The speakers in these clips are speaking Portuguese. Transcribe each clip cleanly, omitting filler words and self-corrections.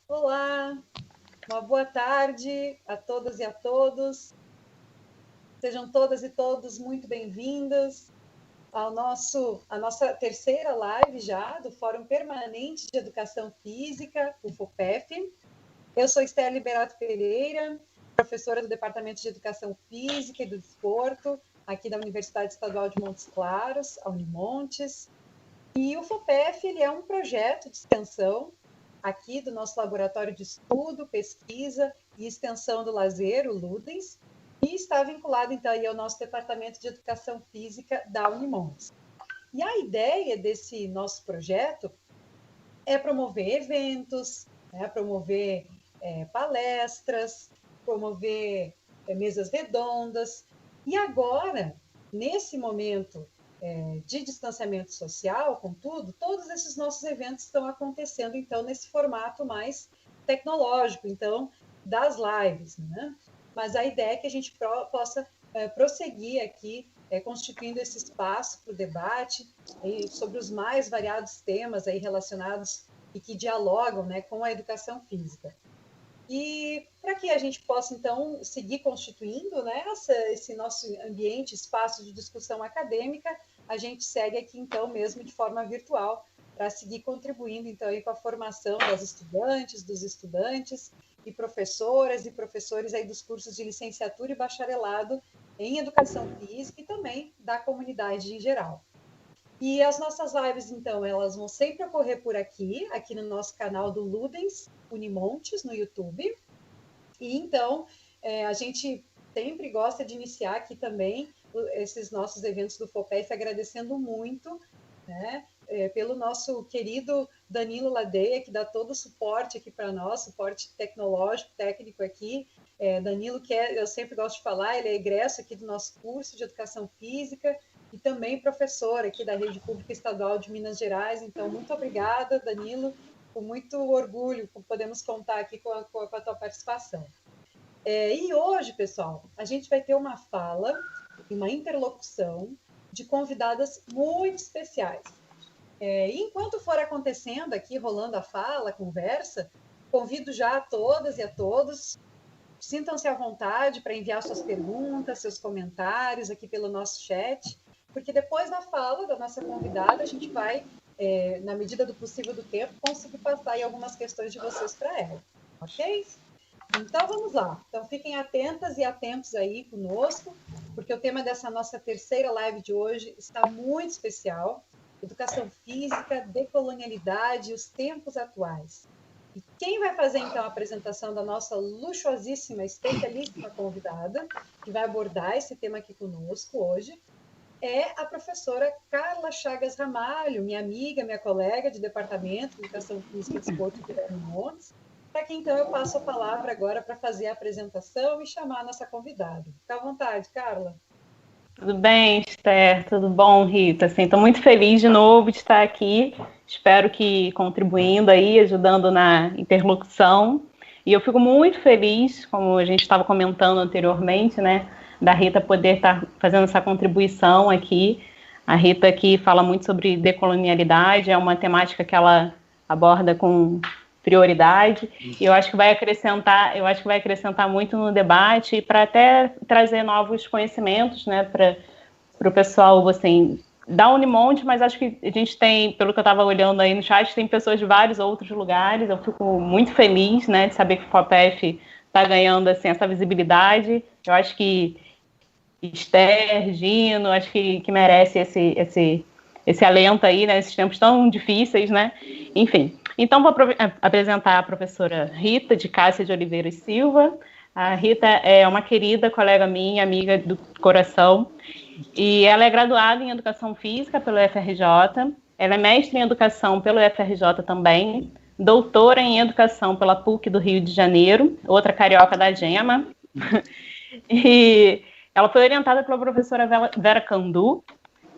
Olá, uma boa tarde a todas e a todos. Sejam todas e todos muito bem-vindas à nossa terceira live já do Fórum Permanente de Educação Física, o FOPEF. Eu sou Estela Liberato Pereira, professora do Departamento de Educação Física e do Desporto, aqui da Universidade Estadual de Montes Claros, a Unimontes. E o FOPEF ele é um projeto de extensão aqui do nosso laboratório de estudo, pesquisa e extensão do lazer, o Ludens, e está vinculado, então, aí ao nosso Departamento de Educação Física da Unimontes. E a ideia desse nosso projeto é promover eventos, promover palestras, promover mesas redondas. E agora, nesse momento de distanciamento social, contudo, todos esses nossos eventos estão acontecendo, então, nesse formato mais tecnológico, então, das lives, né? Mas a ideia é que a gente possa prosseguir aqui, constituindo esse espaço para o debate sobre os mais variados temas aí relacionados e que dialogam, né, com a educação física. E para que a gente possa, então, seguir constituindo, né, esse nosso ambiente, espaço de discussão acadêmica, a gente segue aqui, então, mesmo de forma virtual, para seguir contribuindo, então, aí, com a formação das estudantes, dos estudantes e professoras e professores aí dos cursos de licenciatura e bacharelado em Educação Física e também da comunidade em geral. E as nossas lives, então, elas vão sempre ocorrer por aqui no nosso canal do Ludens Unimontes, no YouTube. E, então, a gente sempre gosta de iniciar aqui também esses nossos eventos do FOPEF, agradecendo muito, né, pelo nosso querido Danilo Ladeia, que dá todo o suporte aqui para nós, suporte tecnológico, técnico aqui. Danilo, que eu sempre gosto de falar, ele é egresso aqui do nosso curso de Educação Física e também professor aqui da Rede Pública Estadual de Minas Gerais. Então, muito obrigada, Danilo, com muito orgulho podemos contar aqui com a tua participação. E hoje, pessoal, a gente vai ter uma fala e uma interlocução de convidadas muito especiais. E enquanto for acontecendo aqui, rolando a fala, a conversa, convido já a todas e a todos, sintam-se à vontade para enviar suas perguntas, seus comentários aqui pelo nosso chat, porque depois da fala da nossa convidada, a gente vai, na medida do possível do tempo, conseguir passar aí algumas questões de vocês para ela, ok? Então, vamos lá. Então, fiquem atentas e atentos aí conosco, porque o tema dessa nossa terceira live de hoje está muito especial. Educação física, decolonialidade e os tempos atuais. E quem vai fazer, então, a apresentação da nossa luxuosíssima, especialíssima convidada, que vai abordar esse tema aqui conosco hoje, é a professora Carla Chagas Ramalho, minha amiga, minha colega de Departamento de Educação Física e Desporto de Guilherme Montes, para que, então, eu passo a palavra agora para fazer a apresentação e chamar a nossa convidada. Fica à vontade, Carla. Tudo bem, Esther? Tudo bom, Rita? Estou muito feliz de novo de estar aqui. Espero que contribuindo aí, ajudando na interlocução. E eu fico muito feliz, como a gente estava comentando anteriormente, né, da Rita poder estar fazendo essa contribuição aqui. A Rita aqui fala muito sobre decolonialidade, é uma temática que ela aborda com prioridade, e eu acho que vai acrescentar muito no debate para até trazer novos conhecimentos, né, para o pessoal, assim, da Unimonte, mas acho que a gente tem, pelo que eu estava olhando aí no chat, tem pessoas de vários outros lugares. Eu fico muito feliz, né, de saber que o FOPEF está ganhando, assim, essa visibilidade. Eu acho que Esther, Gino, acho que merece esse alento aí, né, nesses tempos tão difíceis, né, enfim. Então, vou apresentar a professora Rita de Cássia de Oliveira e Silva. A Rita é uma querida colega minha, amiga do coração, e ela é graduada em Educação Física pelo FRJ, ela é mestre em Educação pelo FRJ também, doutora em Educação pela PUC do Rio de Janeiro, outra carioca da Gema, e ela foi orientada pela professora Vera Candu,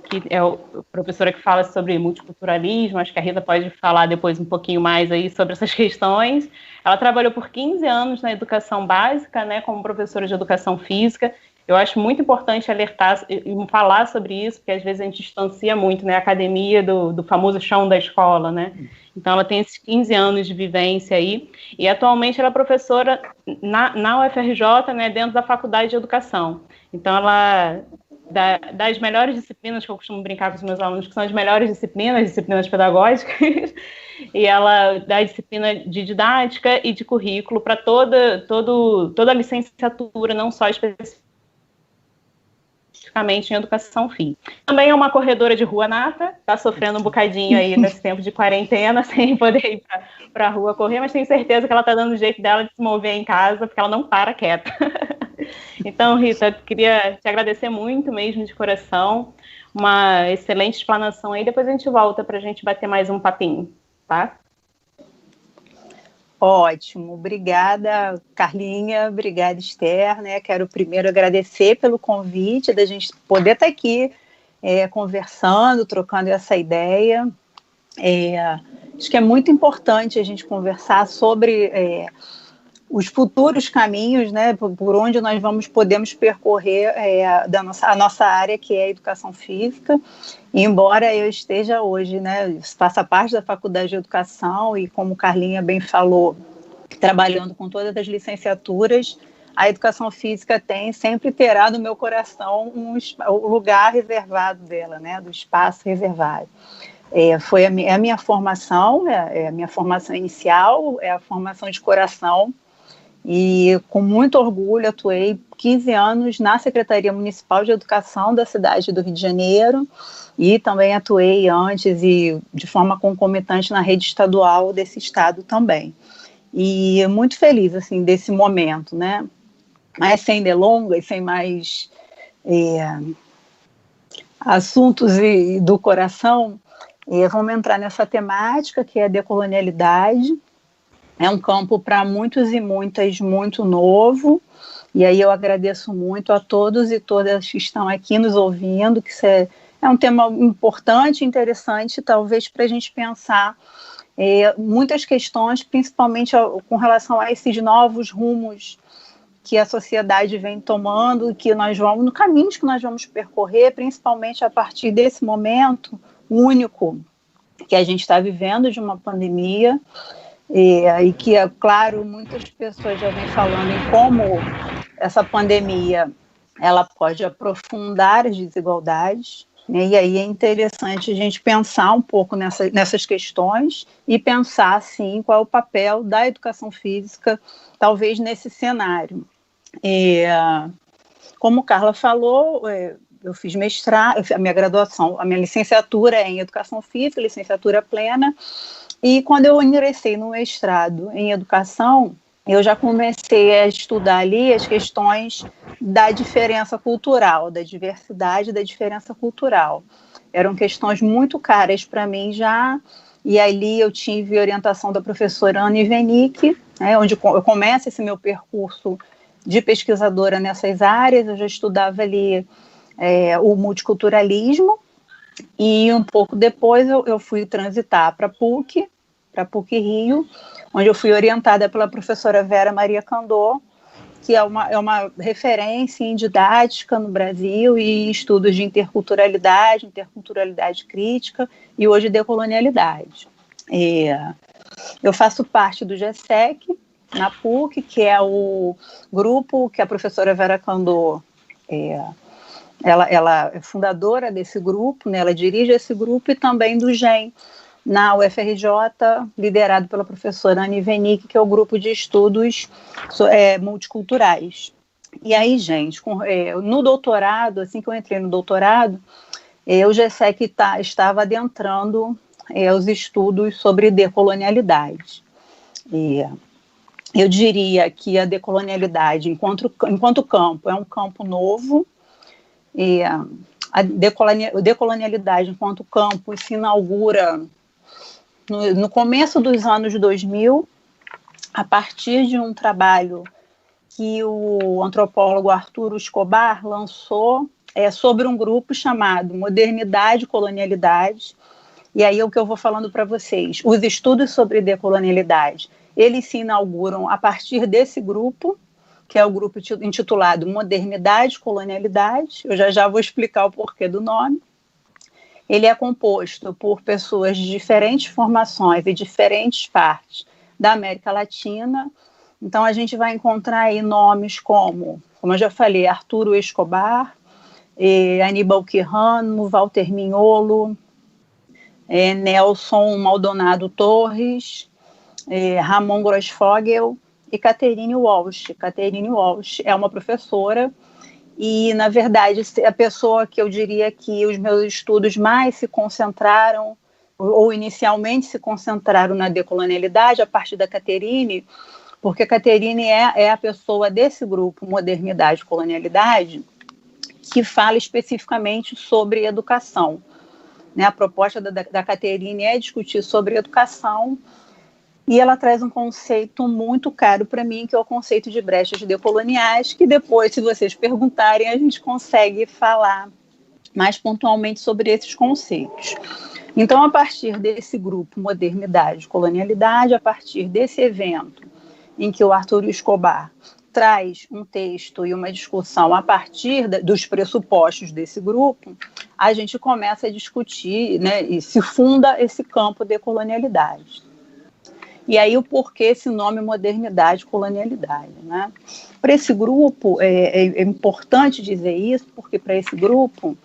que é a professora que fala sobre multiculturalismo. Acho que a Rita pode falar depois um pouquinho mais aí sobre essas questões. Ela trabalhou por 15 anos na educação básica, né, como professora de educação física. Eu acho muito importante alertar e falar sobre isso, porque às vezes a gente distancia muito, né, a academia do famoso chão da escola, né? Então ela tem esses 15 anos de vivência aí, e atualmente ela é professora na UFRJ, né, dentro da Faculdade de Educação. Então ela, das melhores disciplinas, que eu costumo brincar com os meus alunos, que são as melhores disciplinas pedagógicas, e ela dá disciplina de didática e de currículo para toda a licenciatura, não só especificamente em educação física. Também é uma corredora de rua nata, está sofrendo um bocadinho aí nesse tempo de quarentena, sem poder ir para a rua correr, mas tenho certeza que ela está dando jeito dela de se mover em casa, porque ela não para quieta. Então, Rita, queria te agradecer muito mesmo, de coração, uma excelente explanação aí, depois a gente volta para a gente bater mais um papinho, tá? Ótimo, obrigada, Carlinha, obrigada, Esther, né? Quero primeiro agradecer pelo convite, da gente poder estar aqui conversando, trocando essa ideia. Acho que é muito importante a gente conversar sobre os futuros caminhos, né, por onde nós podemos percorrer a nossa área, que é a educação física. E embora eu esteja hoje, né, faça parte da Faculdade de Educação e, como Carlinha bem falou, trabalhando com todas as licenciaturas, a educação física sempre terá no meu coração o lugar reservado dela, né, do espaço reservado. Foi a minha formação, a minha formação inicial, é a formação de coração, e com muito orgulho atuei 15 anos na Secretaria Municipal de Educação da cidade do Rio de Janeiro, e também atuei antes e de forma concomitante na rede estadual desse estado também. E muito feliz, assim, desse momento, né? Mas sem delongas, sem mais assuntos do coração, vamos entrar nessa temática que é a decolonialidade. É um campo para muitos e muitas muito novo, e aí eu agradeço muito a todos e todas que estão aqui nos ouvindo, que isso é um tema importante, interessante, talvez para a gente pensar muitas questões, principalmente com relação a esses novos rumos que a sociedade vem tomando, que nós vamos, no caminho que nós vamos percorrer, principalmente a partir desse momento único que a gente está vivendo de uma pandemia, e que, é claro, muitas pessoas já vêm falando em como essa pandemia ela pode aprofundar as desigualdades, né? E aí é interessante a gente pensar um pouco nessas questões e pensar, sim, qual é o papel da educação física, talvez nesse cenário. Como Carla falou, eu fiz mestrado, a minha graduação, a minha licenciatura é em educação física, licenciatura plena. E quando eu ingressei no mestrado em educação, eu já comecei a estudar ali as questões da diferença cultural, da diversidade da diferença cultural. Eram questões muito caras para mim já, e ali eu tive orientação da professora Ana Ivenique, né, onde eu começo esse meu percurso de pesquisadora nessas áreas. Eu já estudava ali o multiculturalismo, e um pouco depois eu fui transitar para a PUC Rio, onde eu fui orientada pela professora Vera Maria Candô, que é uma referência em didática no Brasil e estudos de interculturalidade crítica e hoje decolonialidade. Eu faço parte do GESEC, na PUC, que é o grupo que a professora Vera Candô ela é fundadora desse grupo, né, ela dirige esse grupo, e também do GEM, na UFRJ, liderado pela professora Ana Ivenique, que é o grupo de estudos multiculturais. E aí, gente, no doutorado, assim que eu entrei no doutorado, o GESEC estava adentrando os estudos sobre decolonialidade. Eu diria que a decolonialidade, enquanto campo, é um campo novo, a decolonialidade enquanto campo se inaugura no começo dos anos 2000, a partir de um trabalho que o antropólogo Arturo Escobar lançou sobre um grupo chamado Modernidade e Colonialidade. E aí é o que eu vou falando para vocês. Os estudos sobre decolonialidade, eles se inauguram a partir desse grupo, que é o grupo intitulado Modernidade e Colonialidade. Eu já vou explicar o porquê do nome. Ele é composto por pessoas de diferentes formações e diferentes partes da América Latina. Então, a gente vai encontrar aí nomes como eu já falei, Arturo Escobar, Aníbal Quijano, Walter Mignolo, Nelson Maldonado Torres, Ramon Grossfogel e Catherine Walsh. Catherine Walsh é uma professora e, na verdade, a pessoa que eu diria que os meus estudos mais se concentraram, ou inicialmente se concentraram na decolonialidade, a partir da Catherine, porque a Catherine é a pessoa desse grupo Modernidade e Colonialidade que fala especificamente sobre educação. A proposta da Catherine é discutir sobre educação e ela traz um conceito muito caro para mim, que é o conceito de brechas decoloniais, que depois, se vocês perguntarem, a gente consegue falar mais pontualmente sobre esses conceitos. Então, a partir desse grupo Modernidade e Colonialidade, a partir desse evento em que o Arturo Escobar traz um texto e uma discussão a partir dos pressupostos desse grupo, a gente começa a discutir, e se funda esse campo de colonialidade. E aí o porquê esse nome Modernidade e Colonialidade. Para esse grupo, é importante dizer isso, porque para esse grupo,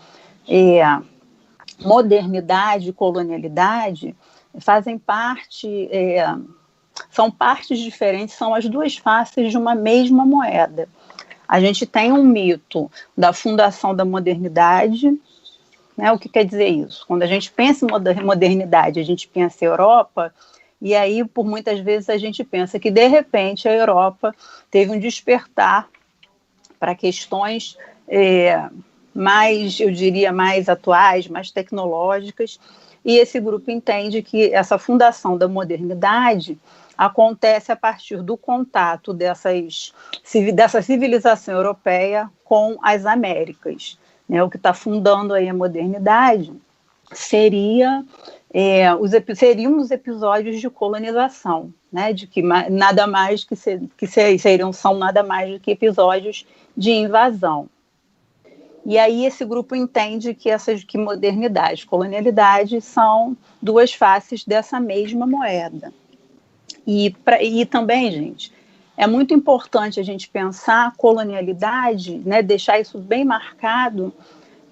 modernidade e colonialidade fazem parte... são partes diferentes, são as duas faces de uma mesma moeda. A gente tem um mito da fundação da modernidade. O que quer dizer isso? Quando a gente pensa em modernidade, a gente pensa em Europa, e aí, por muitas vezes, a gente pensa que, de repente, a Europa teve um despertar para questões mais, eu diria, mais atuais, mais tecnológicas, e esse grupo entende que essa fundação da modernidade acontece a partir do contato dessa civilização europeia com as Américas. O que está fundando aí a modernidade seriam os episódios de colonização, de que nada mais são nada mais do que episódios de invasão. E aí esse grupo entende que modernidade e colonialidade são duas faces dessa mesma moeda. E também, gente, é muito importante a gente pensar a colonialidade, deixar isso bem marcado,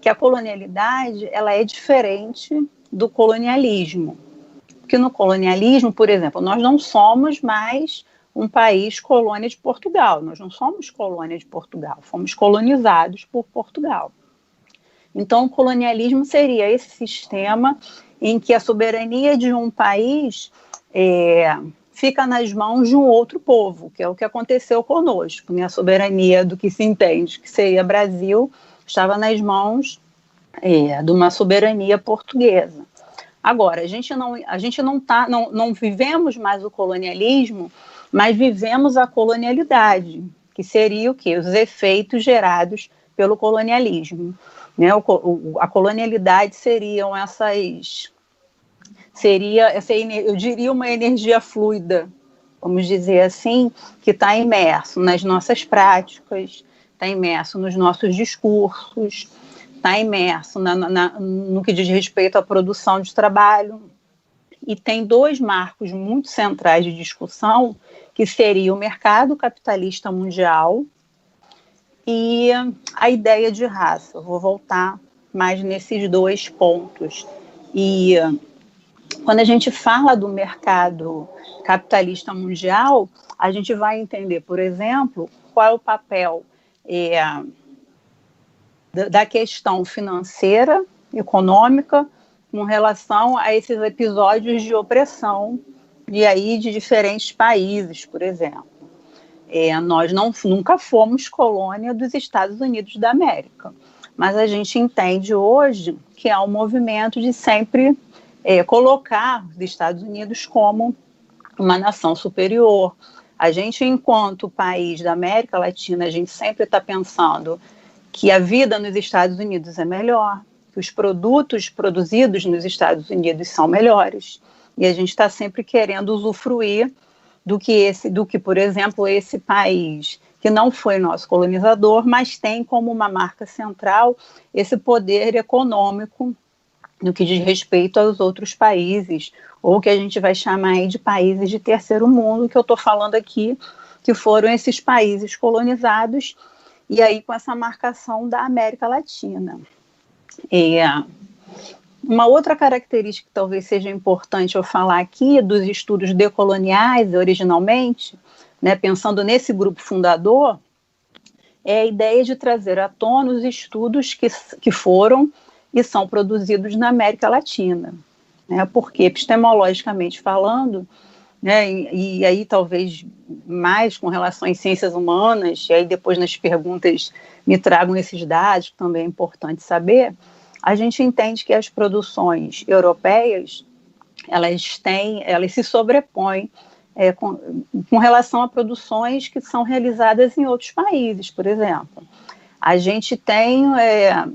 que a colonialidade ela é diferente do colonialismo. Porque no colonialismo, por exemplo, nós não somos mais um país colônia de Portugal, nós não somos colônia de Portugal, fomos colonizados por Portugal. Então, o colonialismo seria esse sistema em que a soberania de um país fica nas mãos de um outro povo, que é o que aconteceu conosco. A soberania do que se entende que seria Brasil estava nas mãos de uma soberania portuguesa. Agora, a gente não vivemos mais o colonialismo, mas vivemos a colonialidade, que seria o quê? Os efeitos gerados pelo colonialismo. A colonialidade seriam eu diria, uma energia fluida, vamos dizer assim, que está imerso nas nossas práticas, está imerso nos nossos discursos, está imerso no que diz respeito à produção de trabalho. E tem dois marcos muito centrais de discussão, que seria o mercado capitalista mundial e a ideia de raça. Eu vou voltar mais nesses dois pontos. E quando a gente fala do mercado capitalista mundial, a gente vai entender, por exemplo, qual é o papel da questão financeira, econômica, com relação a esses episódios de opressão de diferentes países, por exemplo. Nós nunca fomos colônia dos Estados Unidos da América, mas a gente entende hoje que há um movimento de sempre colocar os Estados Unidos como uma nação superior. A gente, enquanto país da América Latina, a gente sempre está pensando que a vida nos Estados Unidos é melhor, que os produtos produzidos nos Estados Unidos são melhores, e a gente está sempre querendo usufruir do que, por exemplo, esse país que não foi nosso colonizador, mas tem como uma marca central esse poder econômico no que diz respeito aos outros países, ou que a gente vai chamar aí de países de terceiro mundo, que eu estou falando aqui, que foram esses países colonizados, e aí com essa marcação da América Latina. Uma outra característica que talvez seja importante eu falar aqui, dos estudos decoloniais originalmente, né, pensando nesse grupo fundador, é a ideia de trazer à tona os estudos que foram e são produzidos na América Latina, né, porque epistemologicamente falando, né, e aí talvez mais com relação às ciências humanas, e aí depois nas perguntas me tragam esses dados, que também é importante saber, a gente entende que as produções europeias, elas se sobrepõem com relação a produções que são realizadas em outros países, por exemplo. A gente tem,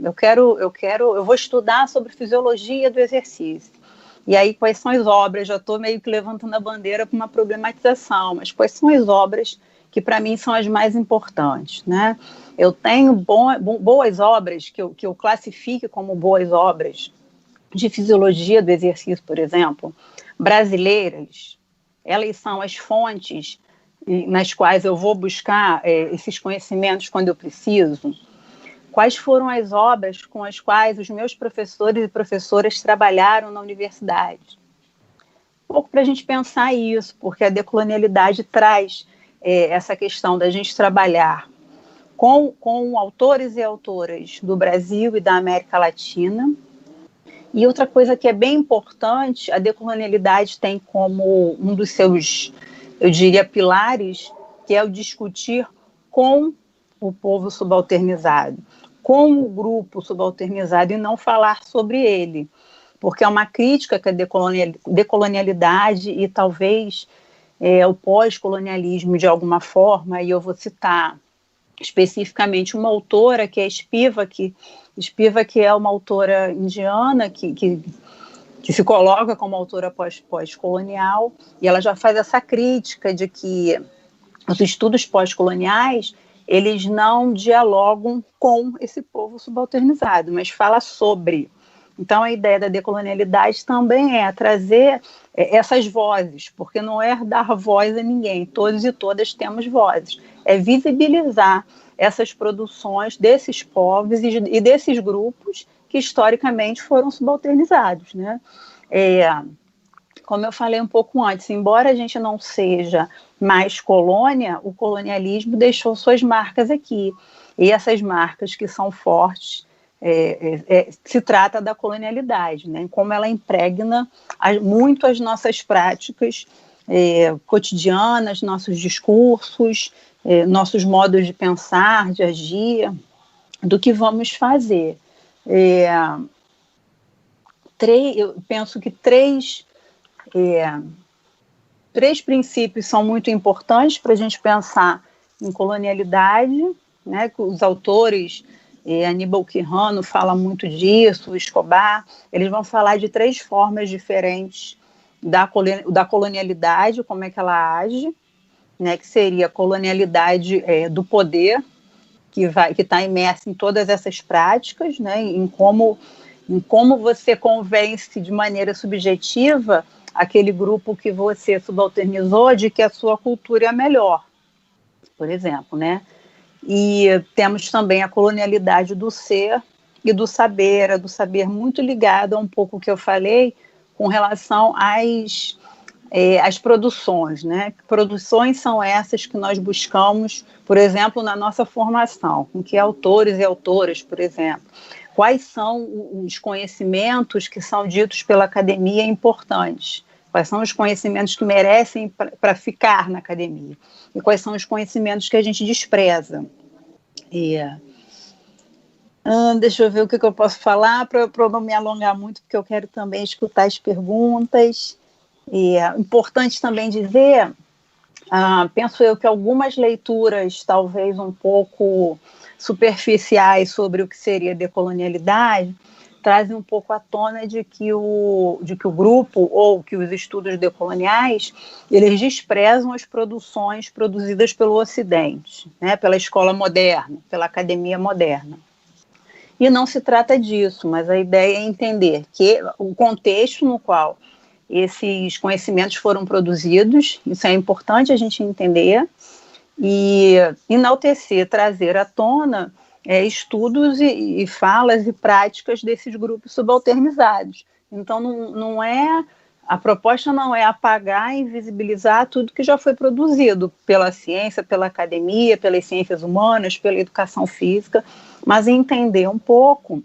eu vou estudar sobre fisiologia do exercício. E aí, quais são as obras? Já estou meio que levantando a bandeira para uma problematização, mas quais são as obras que para mim são as mais importantes, né? Eu tenho boas obras que eu classifique como boas obras de fisiologia do exercício, por exemplo, brasileiras. Elas são as fontes nas quais eu vou buscar esses conhecimentos quando eu preciso. Quais foram as obras com as quais os meus professores e professoras trabalharam na universidade? Um pouco para a gente pensar isso, porque a decolonialidade traz essa questão da gente trabalhar com autores e autoras do Brasil e da América Latina. E outra coisa que é bem importante, a decolonialidade tem como um dos seus, eu diria, pilares, que é o discutir com o povo subalternizado, com o grupo subalternizado, e não falar sobre ele, porque é uma crítica que a decolonialidade e talvez o pós-colonialismo de alguma forma, e eu vou citar especificamente uma autora que é Spivak, que é uma autora indiana que se coloca como autora pós-colonial, e ela já faz essa crítica de que os estudos pós-coloniais, eles não dialogam com esse povo subalternizado, mas fala sobre. Então, a ideia da decolonialidade também é trazer essas vozes, porque não é dar voz a ninguém, todos e todas temos vozes, é visibilizar essas produções desses povos e desses grupos que historicamente foram subalternizados, né? Como eu falei um pouco antes, embora a gente não seja mais colônia, o colonialismo deixou suas marcas aqui, e essas marcas que são fortes, se trata da colonialidade, né? Como ela impregna muito as nossas práticas cotidianas, nossos discursos, nossos modos de pensar, de agir, do que vamos fazer. Eu penso que três princípios são muito importantes para a gente pensar em colonialidade, né? Os autores, Aníbal Quijano fala muito disso, Escobar, eles vão falar de 3 formas diferentes da colonialidade, como é que ela age, né, que seria a colonialidade do poder, que está imersa em todas essas práticas, né, em como você convence de maneira subjetiva aquele grupo que você subalternizou de que a sua cultura é melhor, por exemplo, né? E temos também a colonialidade do ser e do saber, a do saber muito ligada a um pouco o que eu falei com relação às produções, né? Que produções são essas que nós buscamos, por exemplo, na nossa formação, com que autores e autoras, por exemplo, quais são os conhecimentos que são ditos pela academia importantes, quais são os conhecimentos que merecem para ficar na academia, e quais são os conhecimentos que a gente despreza. Deixa eu ver o que eu posso falar para eu não me alongar muito, porque eu quero também escutar as perguntas. É importante também dizer, penso eu que algumas leituras talvez um pouco superficiais sobre o que seria decolonialidade, trazem um pouco à tona de que o grupo, ou que os estudos decoloniais, eles desprezam as produções produzidas pelo Ocidente, né, pela escola moderna, pela academia moderna. E não se trata disso, mas a ideia é entender que o contexto no qual esses conhecimentos foram produzidos, isso é importante a gente entender, e enaltecer, trazer à tona estudos e falas e práticas desses grupos subalternizados. Então, a proposta não é apagar e invisibilizar tudo que já foi produzido pela ciência, pela academia, pelas ciências humanas, pela educação física, mas entender um pouco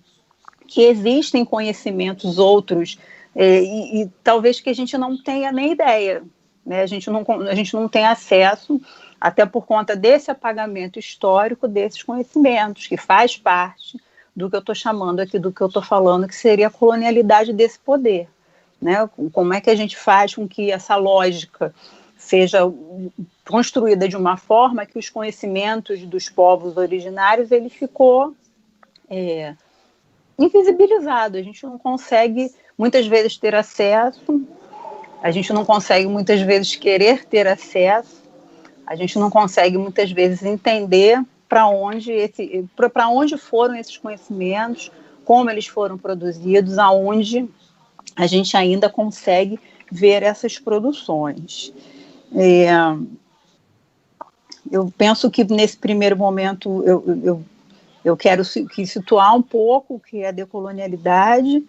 que existem conhecimentos outros e talvez que a gente não tenha nem ideia, né? A gente não tem acesso, até por conta desse apagamento histórico desses conhecimentos, que faz parte do que eu estou chamando aqui, do que eu estou falando, que seria a colonialidade desse poder, né? Como é que a gente faz com que essa lógica seja construída de uma forma que os conhecimentos dos povos originários, ele ficou invisibilizado, a gente não consegue muitas vezes ter acesso, a gente não consegue muitas vezes querer ter acesso, a gente não consegue muitas vezes entender para onde foram esses conhecimentos, como eles foram produzidos, aonde a gente ainda consegue ver essas produções. Eu penso que nesse primeiro momento eu quero situar um pouco o que é a decolonialidade,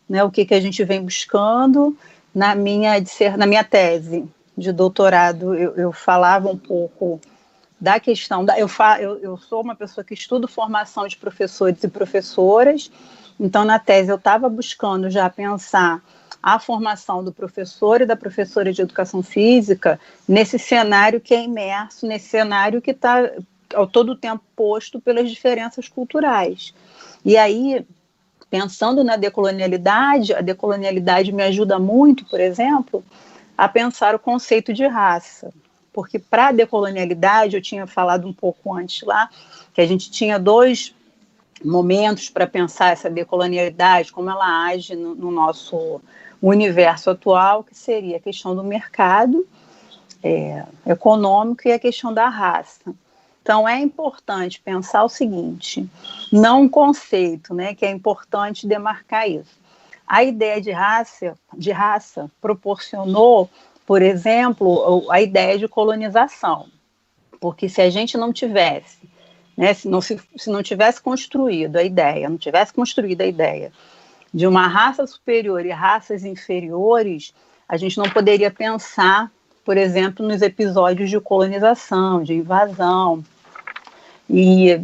né, o que a gente vem buscando. Na minha tese de doutorado, eu falava um pouco da questão eu sou uma pessoa que estudo formação de professores e professoras, então na tese eu estava buscando já pensar a formação do professor e da professora de educação física nesse cenário que é imerso, nesse cenário que está ao todo tempo posto pelas diferenças culturais. E aí, pensando na decolonialidade, a decolonialidade me ajuda muito, por exemplo, a pensar o conceito de raça, porque para a decolonialidade, eu tinha falado um pouco antes lá, que a gente tinha 2 momentos para pensar essa decolonialidade, como ela age no nosso universo atual, que seria a questão do mercado econômico e a questão da raça. Então, é importante pensar o seguinte, não um conceito, né, que é importante demarcar isso. A ideia de raça proporcionou, por exemplo, a ideia de colonização, porque se a gente não tivesse, né, se não tivesse construído a ideia, de uma raça superior e raças inferiores, a gente não poderia pensar, por exemplo, nos episódios de colonização, de invasão, e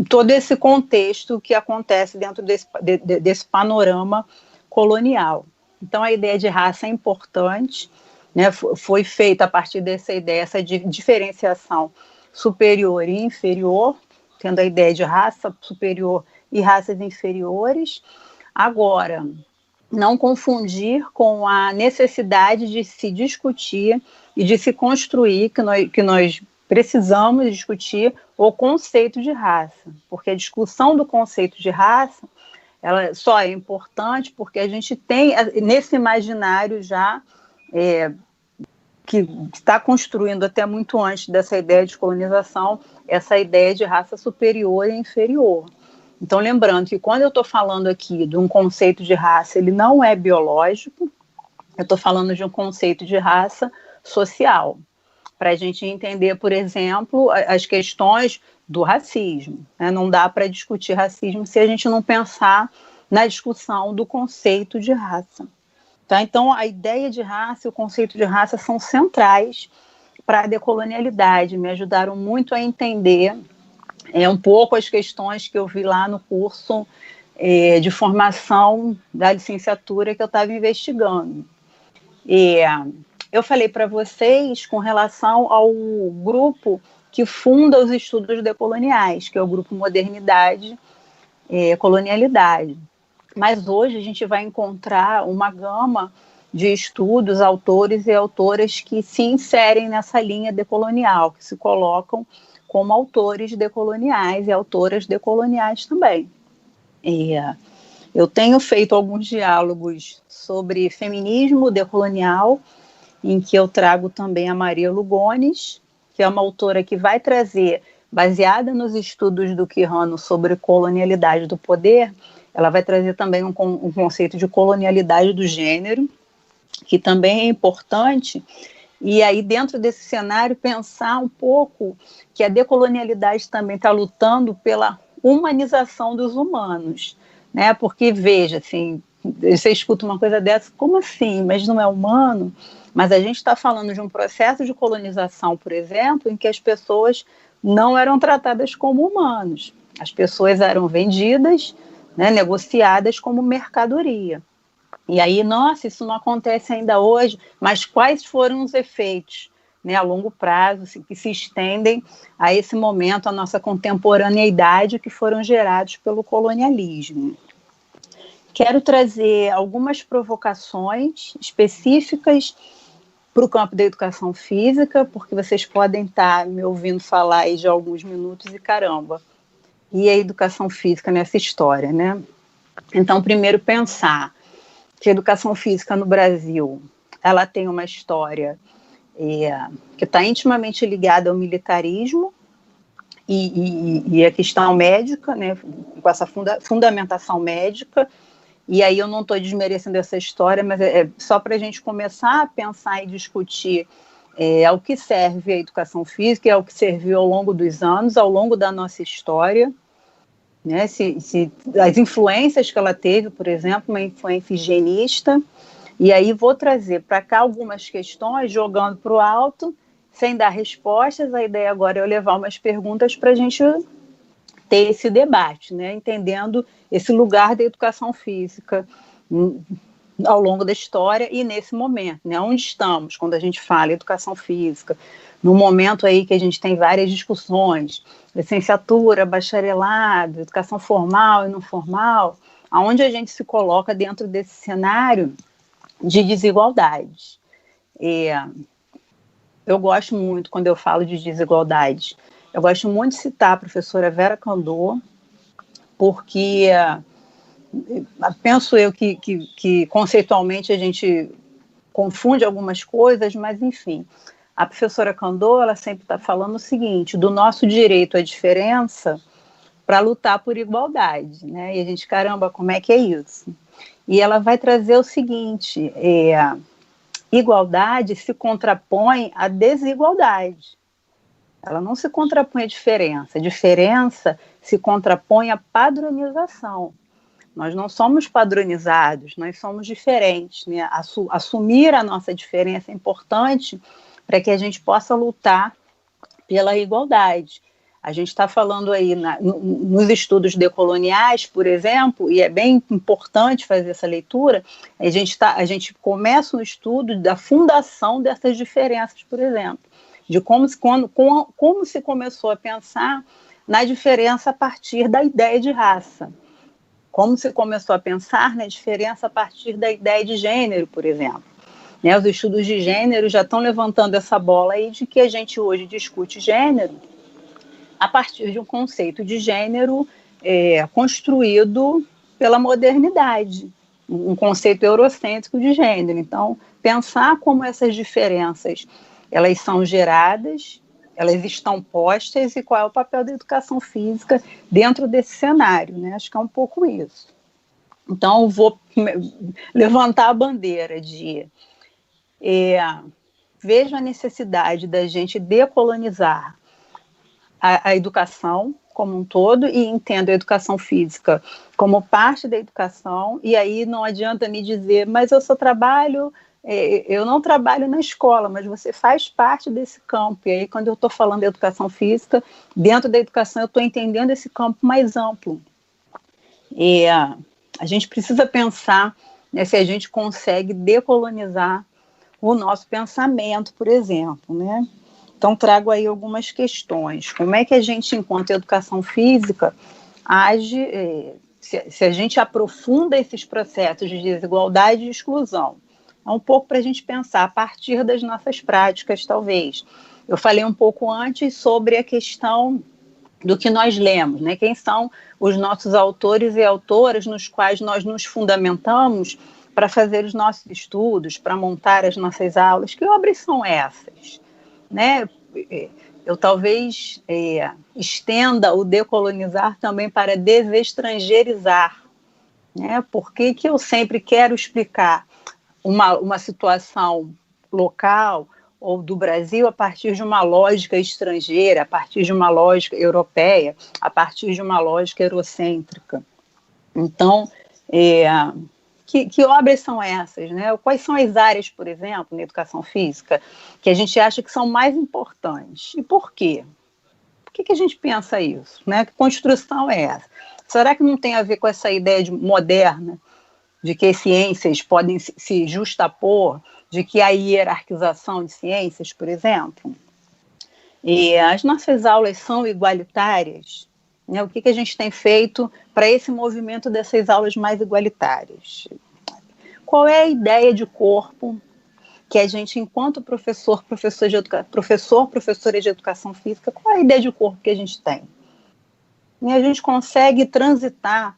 todo esse contexto que acontece dentro desse panorama colonial. Então, a ideia de raça é importante, né? Foi feita a partir dessa ideia, essa diferenciação superior e inferior, tendo a ideia de raça superior e raças inferiores. Agora, não confundir com a necessidade de se discutir e de se construir, que nós precisamos discutir o conceito de raça, porque a discussão do conceito de raça ela só é importante porque a gente tem nesse imaginário já que está construindo até muito antes dessa ideia de colonização, essa ideia de raça superior e inferior. Então, lembrando que quando eu estou falando aqui de um conceito de raça, ele não é biológico, eu estou falando de um conceito de raça social, para a gente entender, por exemplo, as questões do racismo, né? Não dá para discutir racismo se a gente não pensar na discussão do conceito de raça. Tá? Então, a ideia de raça e o conceito de raça são centrais para a decolonialidade, me ajudaram muito a entender um pouco as questões que eu vi lá no curso de formação da licenciatura que eu estava investigando. Eu falei para vocês com relação ao grupo que funda os estudos decoloniais, que é o grupo Modernidade e Colonialidade. Mas hoje a gente vai encontrar uma gama de estudos, autores e autoras que se inserem nessa linha decolonial, que se colocam como autores decoloniais e autoras decoloniais também. Eu tenho feito alguns diálogos sobre feminismo decolonial, em que eu trago também a Maria Lugones, que é uma autora que vai trazer, baseada nos estudos do Quijano sobre colonialidade do poder, ela vai trazer também um conceito de colonialidade do gênero, que também é importante, e aí dentro desse cenário pensar um pouco que a decolonialidade também está lutando pela humanização dos humanos, né? Porque, veja, assim, você escuta uma coisa dessa, como assim? Mas não é humano? Mas a gente está falando de um processo de colonização, por exemplo, em que as pessoas não eram tratadas como humanos. As pessoas eram vendidas, né, negociadas como mercadoria. E aí, nossa, isso não acontece ainda hoje, mas quais foram os efeitos, né, a longo prazo, que se estendem a esse momento, a nossa contemporaneidade, que foram gerados pelo colonialismo? Quero trazer algumas provocações específicas para o campo da educação física, porque vocês podem estar me ouvindo falar aí de alguns minutos e caramba, e a educação física nessa história, né? Então, primeiro pensar que a educação física no Brasil, ela tem uma história que está intimamente ligada ao militarismo e a questão médica, né, com essa fundamentação médica. E aí eu não estou desmerecendo essa história, mas é só para a gente começar a pensar e discutir ao que serve a educação física e ao que serviu ao longo dos anos, ao longo da nossa história, né? As influências que ela teve, por exemplo, uma influência higienista. E aí vou trazer para cá algumas questões, jogando para o alto, sem dar respostas. A ideia agora é eu levar umas perguntas para a gente ter esse debate, né? Entendendo esse lugar da educação física ao longo da história e nesse momento, né? Onde estamos quando a gente fala educação física, no momento aí que a gente tem várias discussões, licenciatura, bacharelado, educação formal e não formal, aonde a gente se coloca dentro desse cenário de desigualdade. Eu gosto muito, quando eu falo de desigualdade, eu gosto muito de citar a professora Vera Kandô, porque penso eu que conceitualmente a gente confunde algumas coisas, mas enfim, a professora Kandô, ela sempre está falando o seguinte, do nosso direito à diferença para lutar por igualdade, né? E a gente, caramba, como é que é isso? E ela vai trazer o seguinte, igualdade se contrapõe à desigualdade. Ela não se contrapõe à diferença. A diferença se contrapõe à padronização. Nós não somos padronizados, nós somos diferentes, né? Assumir a nossa diferença é importante para que a gente possa lutar pela igualdade. A gente está falando aí nos estudos decoloniais, por exemplo, e é bem importante fazer essa leitura, a gente começa no estudo da fundação dessas diferenças, por exemplo, de como se começou a pensar na diferença a partir da ideia de raça, como se começou a pensar na diferença a partir da ideia de gênero, por exemplo. Né, os estudos de gênero já estão levantando essa bola aí de que a gente hoje discute gênero a partir de um conceito de gênero construído pela modernidade, um conceito eurocêntrico de gênero. Então, pensar como essas diferenças elas são geradas, elas estão postas e qual é o papel da educação física dentro desse cenário, né? Acho que é um pouco isso. Então, eu vou levantar a bandeira de vejo a necessidade da gente decolonizar a educação como um todo e entendo a educação física como parte da educação, e aí não adianta me dizer, mas eu não trabalho na escola, mas você faz parte desse campo, e aí quando eu estou falando de educação física, dentro da educação eu estou entendendo esse campo mais amplo. A gente precisa pensar, né, se a gente consegue decolonizar o nosso pensamento, por exemplo, né? Então, trago aí algumas questões. Como é que a gente, enquanto educação física, age, se a gente aprofunda esses processos de desigualdade e exclusão? É um pouco para a gente pensar a partir das nossas práticas, talvez. Eu falei um pouco antes sobre a questão do que nós lemos, né? Quem são os nossos autores e autoras nos quais nós nos fundamentamos para fazer os nossos estudos, para montar as nossas aulas. Que obras são essas? Né? Eu talvez estenda o decolonizar também para desestrangerizar. Né? Por que eu sempre quero explicar uma situação local ou do Brasil a partir de uma lógica estrangeira, a partir de uma lógica europeia, a partir de uma lógica eurocêntrica? Então, que obras são essas? Né? Quais são as áreas, por exemplo, na educação física, que a gente acha que são mais importantes? E por quê? Por que a gente pensa isso? Né? Que construção é essa? Será que não tem a ver com essa ideia moderna de que as ciências podem se justapor, de que há hierarquização de ciências, por exemplo? E as nossas aulas são igualitárias? Né? O que a gente tem feito para esse movimento dessas aulas mais igualitárias? Qual é a ideia de corpo que a gente, enquanto professora de educação física, qual é a ideia de corpo que a gente tem? E a gente consegue transitar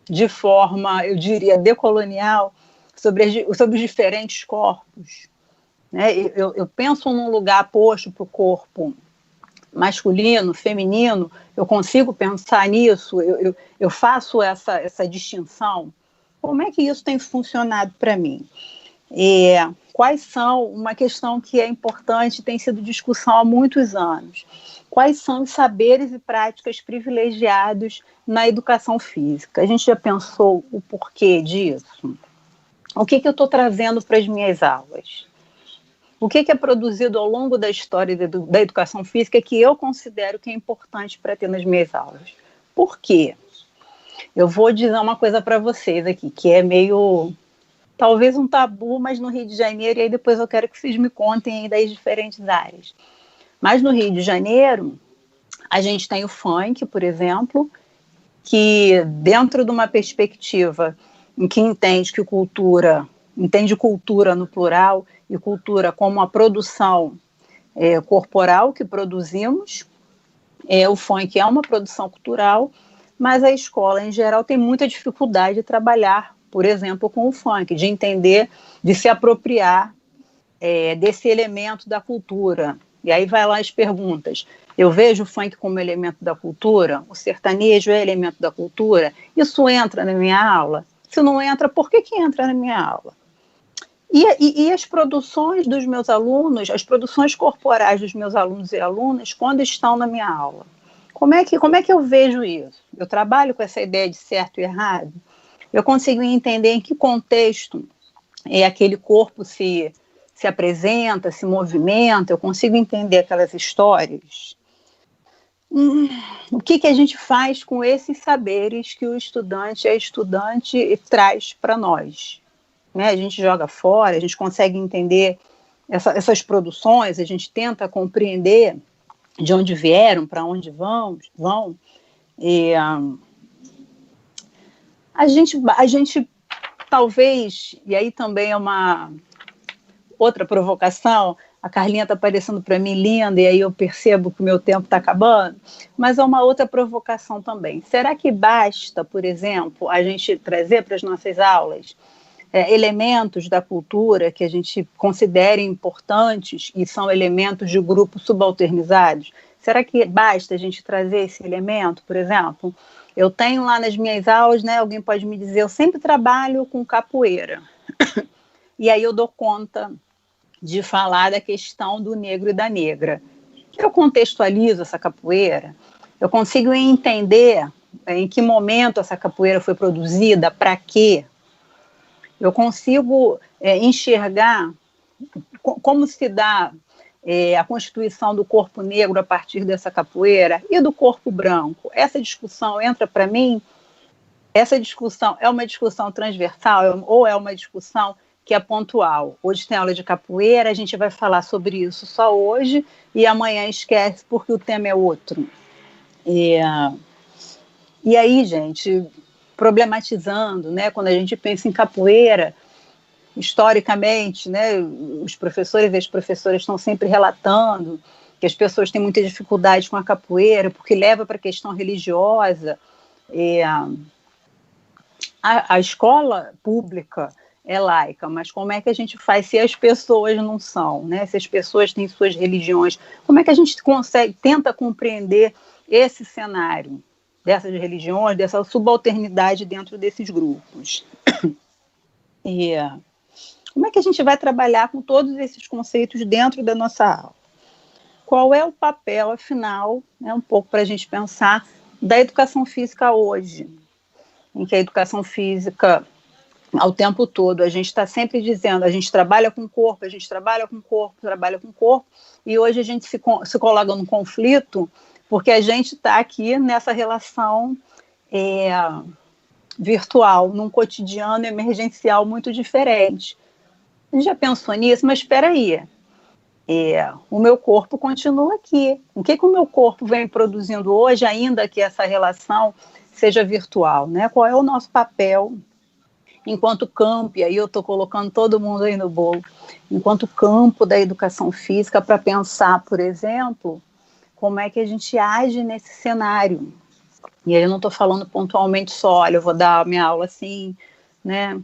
de forma, eu diria, decolonial sobre os diferentes corpos. Né? Eu penso num lugar posto para o corpo masculino, feminino, eu consigo pensar nisso, eu faço essa distinção. Como é que isso tem funcionado para mim? Quais são, uma questão que é importante, tem sido discussão há muitos anos, quais são os saberes e práticas privilegiados na educação física? A gente já pensou o porquê disso? O que eu estou trazendo para as minhas aulas? O que é produzido ao longo da história da educação física que eu considero que é importante para ter nas minhas aulas? Por quê? Eu vou dizer uma coisa para vocês aqui, que é meio, talvez um tabu, mas no Rio de Janeiro, e aí depois eu quero que vocês me contem aí das diferentes áreas. Mas no Rio de Janeiro, a gente tem o funk, por exemplo, que dentro de uma perspectiva em que entende cultura no plural, e cultura como a produção corporal que produzimos. O funk é uma produção cultural, mas a escola, em geral, tem muita dificuldade de trabalhar, por exemplo, com o funk, de entender, de se apropriar desse elemento da cultura. E aí vai lá as perguntas. Eu vejo o funk como elemento da cultura? O sertanejo é elemento da cultura? Isso entra na minha aula? Se não entra, por que entra na minha aula? E as produções dos meus alunos, as produções corporais dos meus alunos e alunas, quando estão na minha aula? Como é que eu vejo isso? Eu trabalho com essa ideia de certo e errado? Eu consigo entender em que contexto aquele corpo se apresenta, se movimenta? Eu consigo entender aquelas histórias? O que a gente faz com esses saberes que o estudante traz para nós? Né? A gente joga fora, a gente consegue entender essas produções, a gente tenta compreender de onde vieram, para onde vão. E, a gente talvez, e aí também é uma outra provocação, a Carlinha está aparecendo para mim linda, e aí eu percebo que o meu tempo está acabando, mas é uma outra provocação também. Será que basta, por exemplo, a gente trazer para as nossas aulas elementos da cultura que a gente considere importantes e são elementos de grupos subalternizados? Será que basta a gente trazer esse elemento, por exemplo? Eu tenho lá nas minhas aulas, né, alguém pode me dizer, eu sempre trabalho com capoeira. E aí eu dou conta de falar da questão do negro e da negra. Eu contextualizo essa capoeira, eu consigo entender em que momento essa capoeira foi produzida, para quê. Eu consigo enxergar como se dá a constituição do corpo negro a partir dessa capoeira e do corpo branco. Essa discussão entra para mim, essa discussão é uma discussão transversal ou é uma discussão que é pontual? Hoje tem aula de capoeira, a gente vai falar sobre isso só hoje e amanhã esquece porque o tema é outro. E aí, gente, problematizando, né, quando a gente pensa em capoeira, historicamente, né, os professores e as professoras estão sempre relatando que as pessoas têm muita dificuldade com a capoeira, porque leva para a questão religiosa. A escola pública é laica, mas como é que a gente faz se as pessoas não são, né? Se as pessoas têm suas religiões, como é que a gente tenta compreender esse cenário dessas religiões, dessa subalternidade dentro desses grupos? E como é que a gente vai trabalhar com todos esses conceitos dentro da nossa aula? Qual é o papel, afinal, né, um pouco para a gente pensar, da educação física hoje, em que a educação física, ao tempo todo, a gente está sempre dizendo, a gente trabalha com o corpo, a gente trabalha com o corpo, trabalha com o corpo, e hoje a gente se coloca num conflito, porque a gente está aqui nessa relação virtual, num cotidiano emergencial muito diferente. A gente já pensou nisso, mas espera aí, o meu corpo continua aqui. O que o meu corpo vem produzindo hoje, ainda que essa relação seja virtual, né? Qual é o nosso papel enquanto campo, e aí eu estou colocando todo mundo aí no bolo, enquanto campo da educação física, para pensar, por exemplo, como é que a gente age nesse cenário. E aí eu não estou falando pontualmente só, olha, eu vou dar a minha aula assim, né?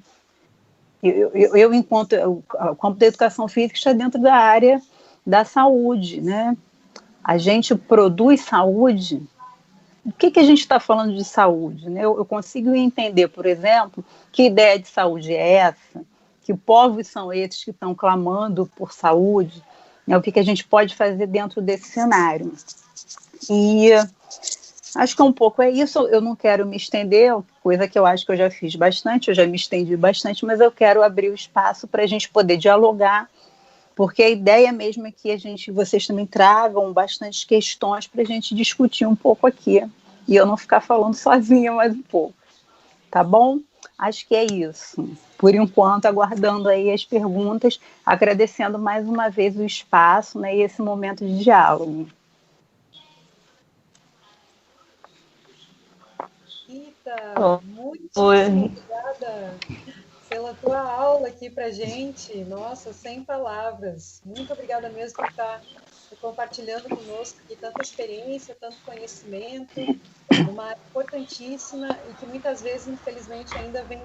Enquanto o campo da educação física está dentro da área da saúde, né? A gente produz saúde. O que a gente está falando de saúde, né? Eu consigo entender, por exemplo, que ideia de saúde é essa, que povos são esses que estão clamando por saúde, né? O que a gente pode fazer dentro desse cenário. E acho que um pouco é isso. Eu não quero me estender, coisa que eu acho que eu já fiz bastante, eu já me estendi bastante, mas eu quero abrir o espaço para a gente poder dialogar, porque a ideia mesmo é que vocês também tragam bastante questões para a gente discutir um pouco aqui, e eu não ficar falando sozinha mais um pouco, tá bom? Acho que é isso. Por enquanto, aguardando aí as perguntas, agradecendo mais uma vez o espaço, né, e esse momento de diálogo. Rita, muitíssimo obrigada pela tua aula aqui para a gente. Nossa, sem palavras. Muito obrigada mesmo por estar compartilhando conosco aqui tanta experiência, tanto conhecimento, uma área importantíssima e que muitas vezes, infelizmente, ainda vem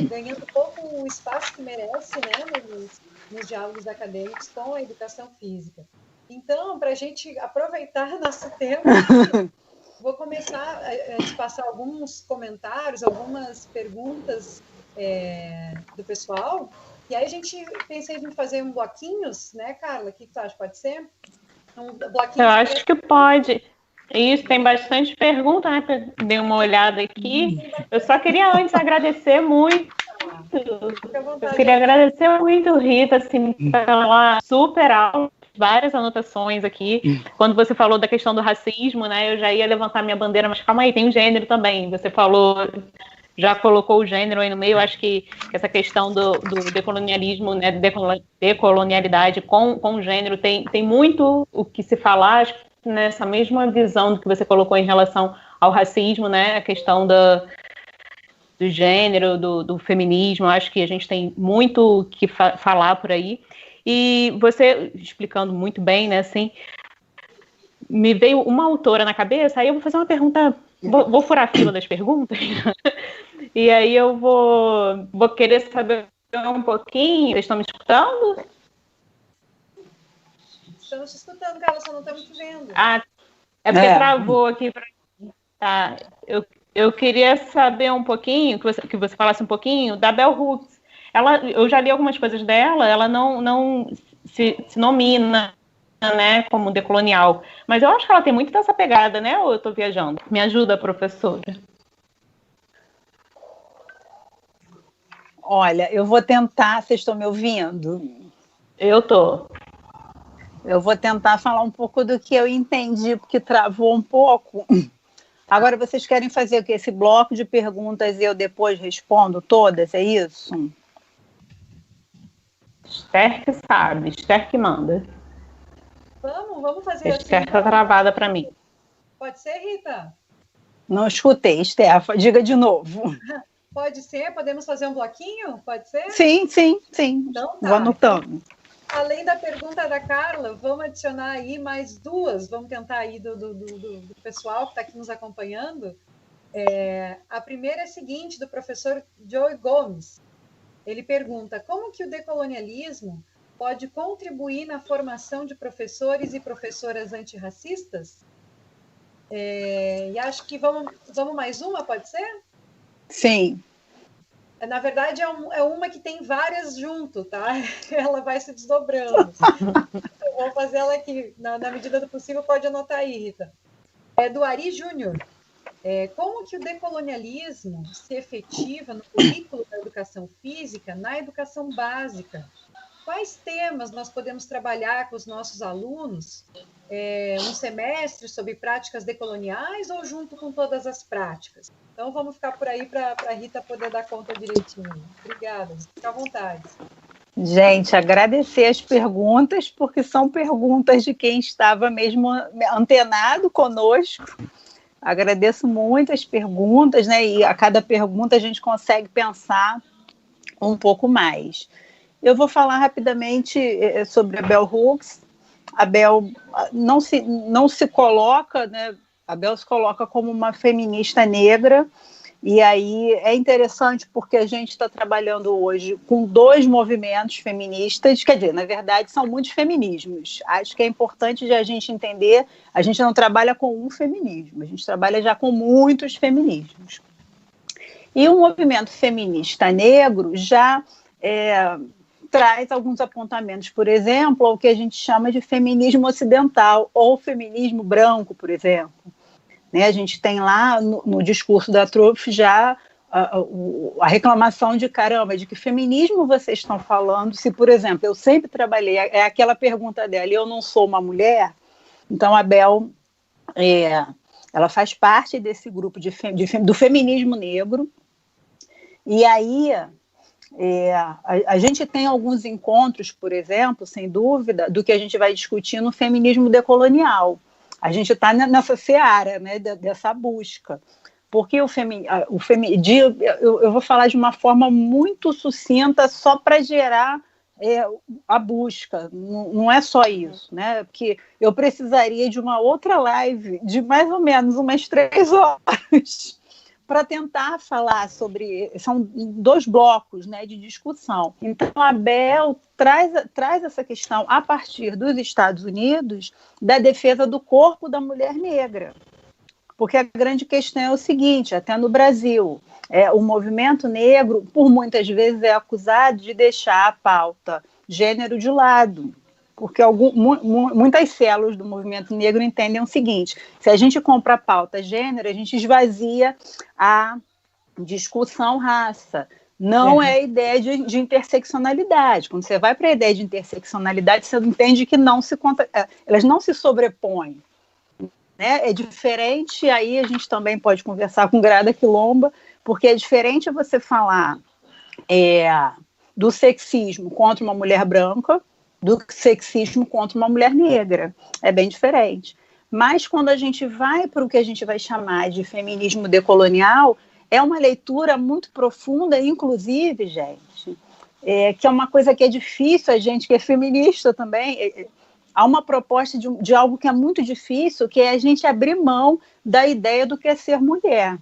ganhando pouco o espaço que merece, né, nos diálogos acadêmicos com a educação física. Então, para a gente aproveitar nosso tempo, vou começar a te passar alguns comentários, algumas perguntas do pessoal, e aí a gente pensei em fazer um bloquinhos, né, Carla? O que tu acha? Pode ser? Um bloquinho. Eu acho que pode. Isso, tem bastante pergunta, né? Dei uma olhada aqui. Eu só queria antes agradecer muito. Eu queria agradecer muito, Rita, assim, pela super aula, várias anotações aqui. Quando você falou da questão do racismo, né? Eu já ia levantar minha bandeira, mas calma aí, tem o gênero também. Você falou, já colocou o gênero aí no meio. Eu acho que essa questão do decolonialismo, né? Decolonialidade com o gênero tem muito o que se falar, acho que nessa mesma visão do que você colocou em relação ao racismo, né? A questão do gênero, do feminismo, acho que a gente tem muito o que falar por aí. E você explicando muito bem, né, assim, me veio uma autora na cabeça, aí eu vou fazer uma pergunta, vou furar a fila das perguntas, e aí eu vou querer saber um pouquinho, vocês estão me escutando? Estamos te escutando, Carla, só não estamos te vendo. Ah, é porque travou aqui para mim. Tá, eu queria saber um pouquinho, que você falasse um pouquinho da Bell Hooks. Eu já li algumas coisas dela, ela não se nomina, né, como decolonial, mas eu acho que ela tem muito dessa pegada, né, ou eu estou viajando? Me ajuda, professora. Olha, eu vou tentar, vocês estão me ouvindo? Eu tô. Eu vou tentar falar um pouco do que eu entendi, porque travou um pouco. Agora, vocês querem fazer o quê? Esse bloco de perguntas e eu depois respondo todas, é isso? Esther que sabe, Esther que manda. Vamos fazer assim. Esther tá travada para mim. Pode ser, Rita? Não escutei, Esther, diga de novo. Pode ser? Podemos fazer um bloquinho? Pode ser? Sim. Então tá. Vou anotando. Além da pergunta da Carla, vamos adicionar aí mais duas. Vamos tentar aí do pessoal que está aqui nos acompanhando. A primeira é a seguinte, do professor Joey Gomes. Ele pergunta: como que o decolonialismo pode contribuir na formação de professores e professoras antirracistas? E acho que vamos mais uma, pode ser? Sim. Na verdade, é uma que tem várias junto, tá? Ela vai se desdobrando. Eu vou fazer ela aqui. Na medida do possível, pode anotar aí, Rita. É do Ari Júnior. Como que o decolonialismo se efetiva no currículo da educação física, na educação básica? Quais temas nós podemos trabalhar com os nossos alunos? Um semestre sobre práticas decoloniais ou junto com todas as práticas? Então, vamos ficar por aí para a Rita poder dar conta direitinho. Obrigada, fica à vontade. Gente, agradecer as perguntas, porque são perguntas de quem estava mesmo antenado conosco. Agradeço muito as perguntas, né? E a cada pergunta a gente consegue pensar um pouco mais. Eu vou falar rapidamente sobre a Bell Hooks. A Bell não se coloca, né? A Bell se coloca como uma feminista negra, e aí é interessante porque a gente está trabalhando hoje com dois movimentos feministas, quer dizer, na verdade são muitos feminismos. Acho que é importante de a gente entender, a gente não trabalha com um feminismo, a gente trabalha já com muitos feminismos. E o movimento feminista negro já traz alguns apontamentos, por exemplo, ao que a gente chama de feminismo ocidental, ou feminismo branco, por exemplo. A gente tem lá no discurso da Truth já a reclamação de caramba, de que feminismo vocês estão falando, se, por exemplo, eu sempre trabalhei, é aquela pergunta dela, eu não sou uma mulher, então a Bell, ela faz parte desse grupo do feminismo negro, e aí a gente tem alguns encontros, por exemplo, sem dúvida, do que a gente vai discutir no feminismo decolonial. A gente está nessa seara, né, dessa busca. Porque eu vou falar de uma forma muito sucinta, só para gerar a busca. Não é só isso, né? Porque eu precisaria de uma outra live de mais ou menos umas 3 horas para tentar falar sobre... São 2 blocos, né, de discussão. Então, a Bell traz essa questão, a partir dos Estados Unidos, da defesa do corpo da mulher negra. Porque a grande questão é o seguinte, até no Brasil, o movimento negro, por muitas vezes, é acusado de deixar a pauta gênero de lado. Porque muitas células do movimento negro entendem o seguinte: se a gente compra a pauta gênero, a gente esvazia a discussão raça. Não é a ideia de interseccionalidade. Quando você vai para a ideia de interseccionalidade, você entende que elas não se sobrepõem. Né? É diferente, aí a gente também pode conversar com Grada Quilomba, porque é diferente você falar do sexismo contra uma mulher branca, do sexismo contra uma mulher negra. É bem diferente. Mas quando a gente vai para o que a gente vai chamar de feminismo decolonial, é uma leitura muito profunda, inclusive, gente, que é uma coisa que é difícil, a gente que é feminista também, há uma proposta de algo que é muito difícil, que é a gente abrir mão da ideia do que é ser mulher,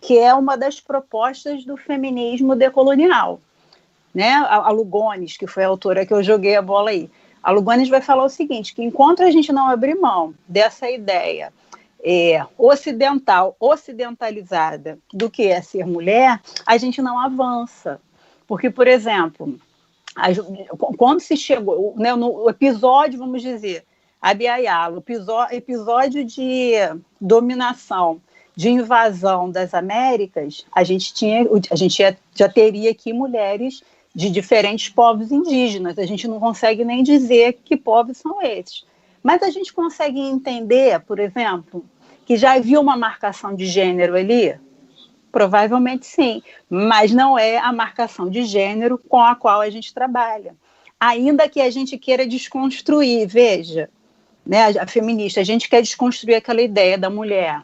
que é uma das propostas do feminismo decolonial. Né? A Lugones, que foi a autora que eu joguei a bola aí, a Lugones vai falar o seguinte, que enquanto a gente não abrir mão dessa ideia ocidentalizada do que é ser mulher, a gente não avança. Porque, por exemplo, quando se chegou, né, no episódio, vamos dizer, Abya Yala, episódio de dominação, de invasão das Américas, a gente já teria aqui mulheres de diferentes povos indígenas. A gente não consegue nem dizer que povos são esses. Mas a gente consegue entender, por exemplo, que já havia uma marcação de gênero ali? Provavelmente sim, mas não é a marcação de gênero com a qual a gente trabalha. Ainda que a gente queira desconstruir, veja, né, a feminista, a gente quer desconstruir aquela ideia da mulher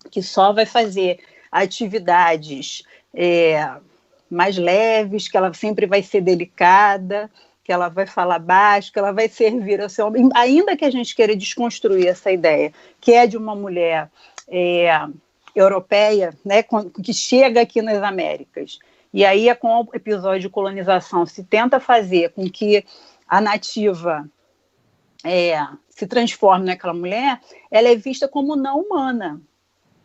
que só vai fazer atividades mais leves, que ela sempre vai ser delicada, que ela vai falar baixo, que ela vai servir ao seu homem, ainda que a gente queira desconstruir essa ideia, que é de uma mulher europeia, né, que chega aqui nas Américas. E aí, com o episódio de colonização, se tenta fazer com que a nativa se transforme naquela mulher, ela é vista como não humana.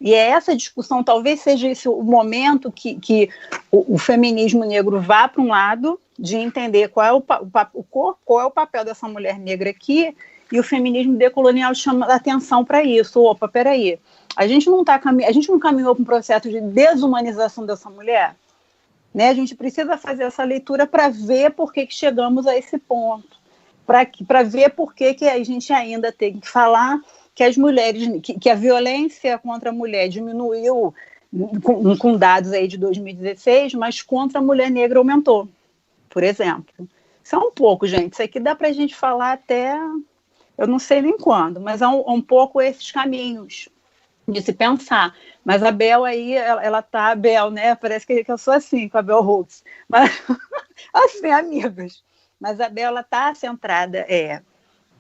E essa discussão talvez seja esse o momento que o feminismo negro vá para um lado, de entender qual é o papel dessa mulher negra aqui, e o feminismo decolonial chama a atenção para isso. Opa, peraí, a gente não caminhou para um processo de desumanização dessa mulher? Né? A gente precisa fazer essa leitura para ver por que chegamos a esse ponto, para ver por que a gente ainda tem que falar que as mulheres, que a violência contra a mulher diminuiu com dados aí de 2016, mas contra a mulher negra aumentou, por exemplo. Isso é um pouco, gente. Isso aqui dá para a gente falar até, eu não sei nem quando, mas é um pouco esses caminhos de se pensar. Mas a Bel aí, ela tá, a Bel, né? Parece que eu sou assim com a Bell Hooks. Mas, assim, amigas. Mas a Bel, ela tá centrada,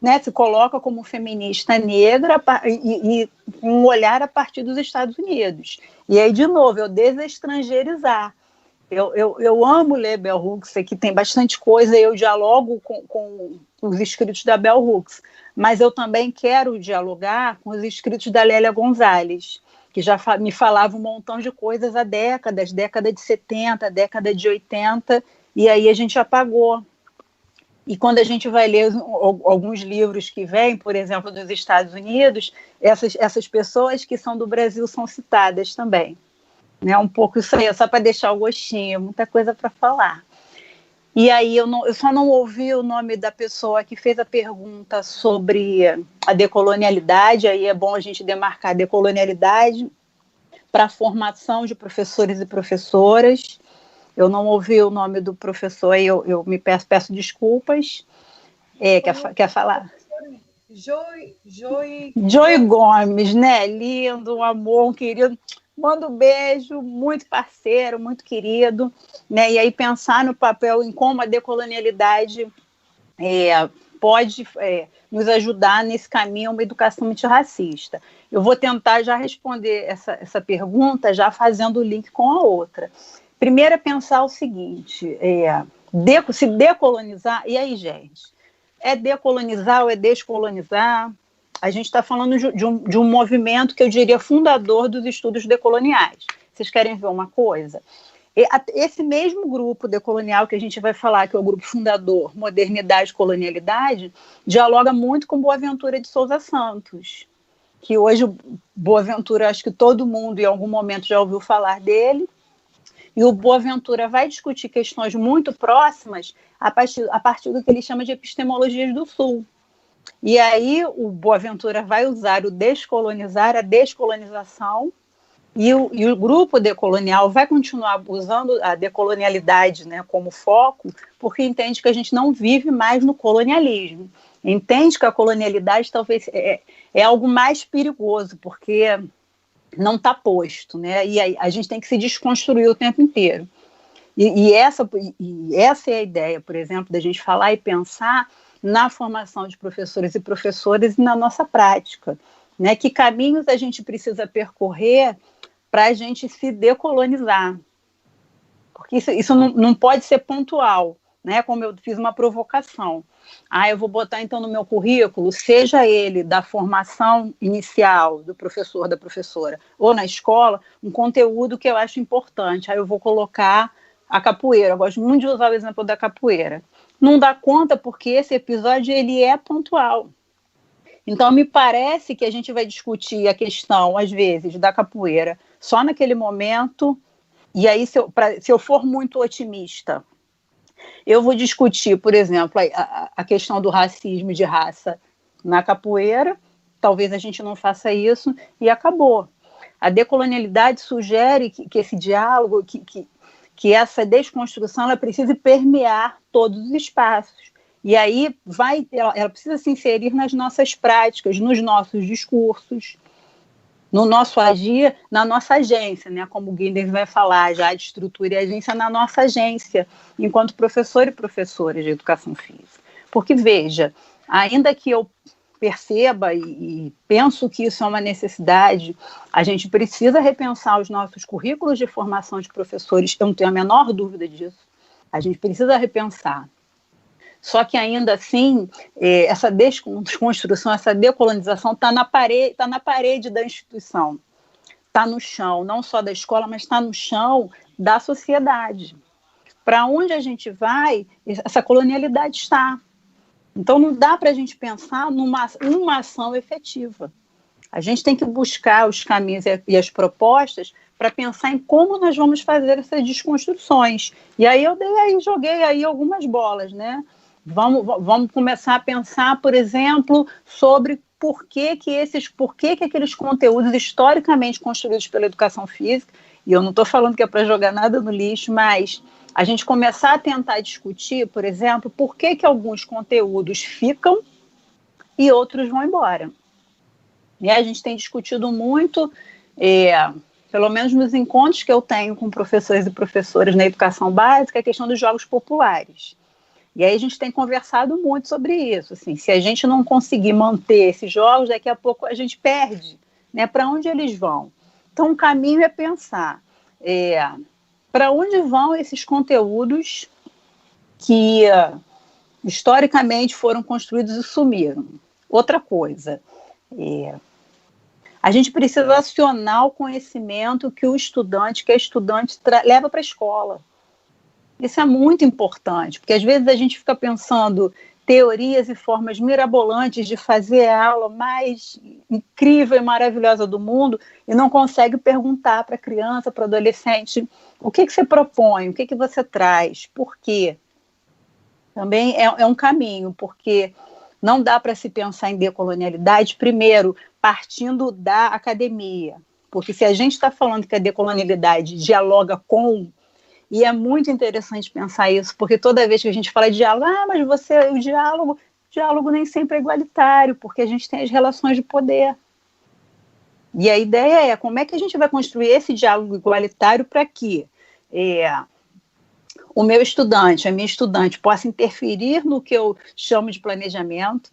né, se coloca como feminista negra e um olhar a partir dos Estados Unidos. E aí, de novo, eu desestrangerizar. Eu amo ler Bell Hooks, aqui tem bastante coisa, eu dialogo com os escritos da Bell Hooks, mas eu também quero dialogar com os escritos da Lélia Gonzalez, que já me falava um montão de coisas há décadas, década de 70, década de 80, e aí a gente apagou. E quando a gente vai ler alguns livros que vêm, por exemplo, dos Estados Unidos, essas pessoas que são do Brasil são citadas também. Né? Um pouco isso aí, só para deixar o gostinho, muita coisa para falar. E aí eu só não ouvi o nome da pessoa que fez a pergunta sobre a decolonialidade, aí é bom a gente demarcar a decolonialidade para a formação de professores e professoras. Eu não ouvi o nome do professor, aí eu me peço desculpas. Quer falar? Joy Gomes, né? Lindo, um amor, um querido. Manda um beijo, muito parceiro, muito querido. Né? E aí pensar no papel, em como a decolonialidade pode nos ajudar nesse caminho a uma educação antirracista. Eu vou tentar já responder essa pergunta, já fazendo o link com a outra. Primeiro é pensar o seguinte, se decolonizar, e aí, gente, é decolonizar ou é descolonizar? A gente está falando de um movimento que eu diria fundador dos estudos decoloniais. Vocês querem ver uma coisa? Esse mesmo grupo decolonial que a gente vai falar, que é o grupo fundador, Modernidade e Colonialidade, dialoga muito com Boaventura de Souza Santos, que hoje Boaventura, acho que todo mundo em algum momento já ouviu falar dele, e o Boaventura vai discutir questões muito próximas a partir do que ele chama de epistemologias do Sul. E aí o Boaventura vai usar o descolonizar, a descolonização, e o grupo decolonial vai continuar usando a decolonialidade, né, como foco, porque entende que a gente não vive mais no colonialismo. Entende que a colonialidade talvez é algo mais perigoso, porque não está posto, né? E a gente tem que se desconstruir o tempo inteiro. E essa é a ideia, por exemplo, da gente falar e pensar na formação de professores e professoras e na nossa prática, né? Que caminhos a gente precisa percorrer para a gente se decolonizar. Porque isso não pode ser pontual, né? Como eu fiz uma provocação. Eu vou botar então no meu currículo, seja ele da formação inicial do professor, da professora, ou na escola, um conteúdo que eu acho importante. Aí eu vou colocar a capoeira. Eu gosto muito de usar o exemplo da capoeira. Não dá conta porque esse episódio ele é pontual. Então me parece que a gente vai discutir a questão, às vezes, da capoeira só naquele momento, e aí se eu for muito otimista, eu vou discutir, por exemplo, a questão do racismo de raça na capoeira, talvez a gente não faça isso, e acabou. A decolonialidade sugere que esse diálogo, que essa desconstrução, ela precisa permear todos os espaços. E aí ela precisa se inserir nas nossas práticas, nos nossos discursos, no nosso agir, na nossa agência, né? Como o Guilherme vai falar já de estrutura e agência, na nossa agência, enquanto professor e professora de educação física. Porque, veja, ainda que eu perceba e penso que isso é uma necessidade, a gente precisa repensar os nossos currículos de formação de professores, eu não tenho a menor dúvida disso, a gente precisa repensar. Só que ainda assim, essa desconstrução, essa decolonização está na parede da instituição, está no chão, não só da escola, mas está no chão da sociedade. Para onde a gente vai, essa colonialidade está. Então, não dá para a gente pensar numa ação efetiva. A gente tem que buscar os caminhos e as propostas para pensar em como nós vamos fazer essas desconstruções. E aí joguei aí algumas bolas, né? Vamos começar a pensar, por exemplo, sobre por que aqueles conteúdos historicamente construídos pela educação física, e eu não estou falando que é para jogar nada no lixo, mas a gente começar a tentar discutir, por exemplo, por que alguns conteúdos ficam e outros vão embora. E a gente tem discutido muito, pelo menos nos encontros que eu tenho com professores e professoras na educação básica, a questão dos jogos populares. E aí a gente tem conversado muito sobre isso. Assim, se a gente não conseguir manter esses jogos, daqui a pouco a gente perde, né? Para onde eles vão? Então, o caminho é pensar para onde vão esses conteúdos que historicamente foram construídos e sumiram. Outra coisa, a gente precisa acionar o conhecimento que a estudante leva para a escola. Isso é muito importante, porque às vezes a gente fica pensando teorias e formas mirabolantes de fazer a aula mais incrível e maravilhosa do mundo e não consegue perguntar para a criança, para o adolescente, o que você propõe, o que você traz, por quê? Também é um caminho, porque não dá para se pensar em decolonialidade, primeiro, partindo da academia, porque se a gente está falando que a decolonialidade dialoga com. E é muito interessante pensar isso, porque toda vez que a gente fala de diálogo, mas o diálogo nem sempre é igualitário, porque a gente tem as relações de poder. E a ideia é como é que a gente vai construir esse diálogo igualitário para que o meu estudante, a minha estudante, possa interferir no que eu chamo de planejamento,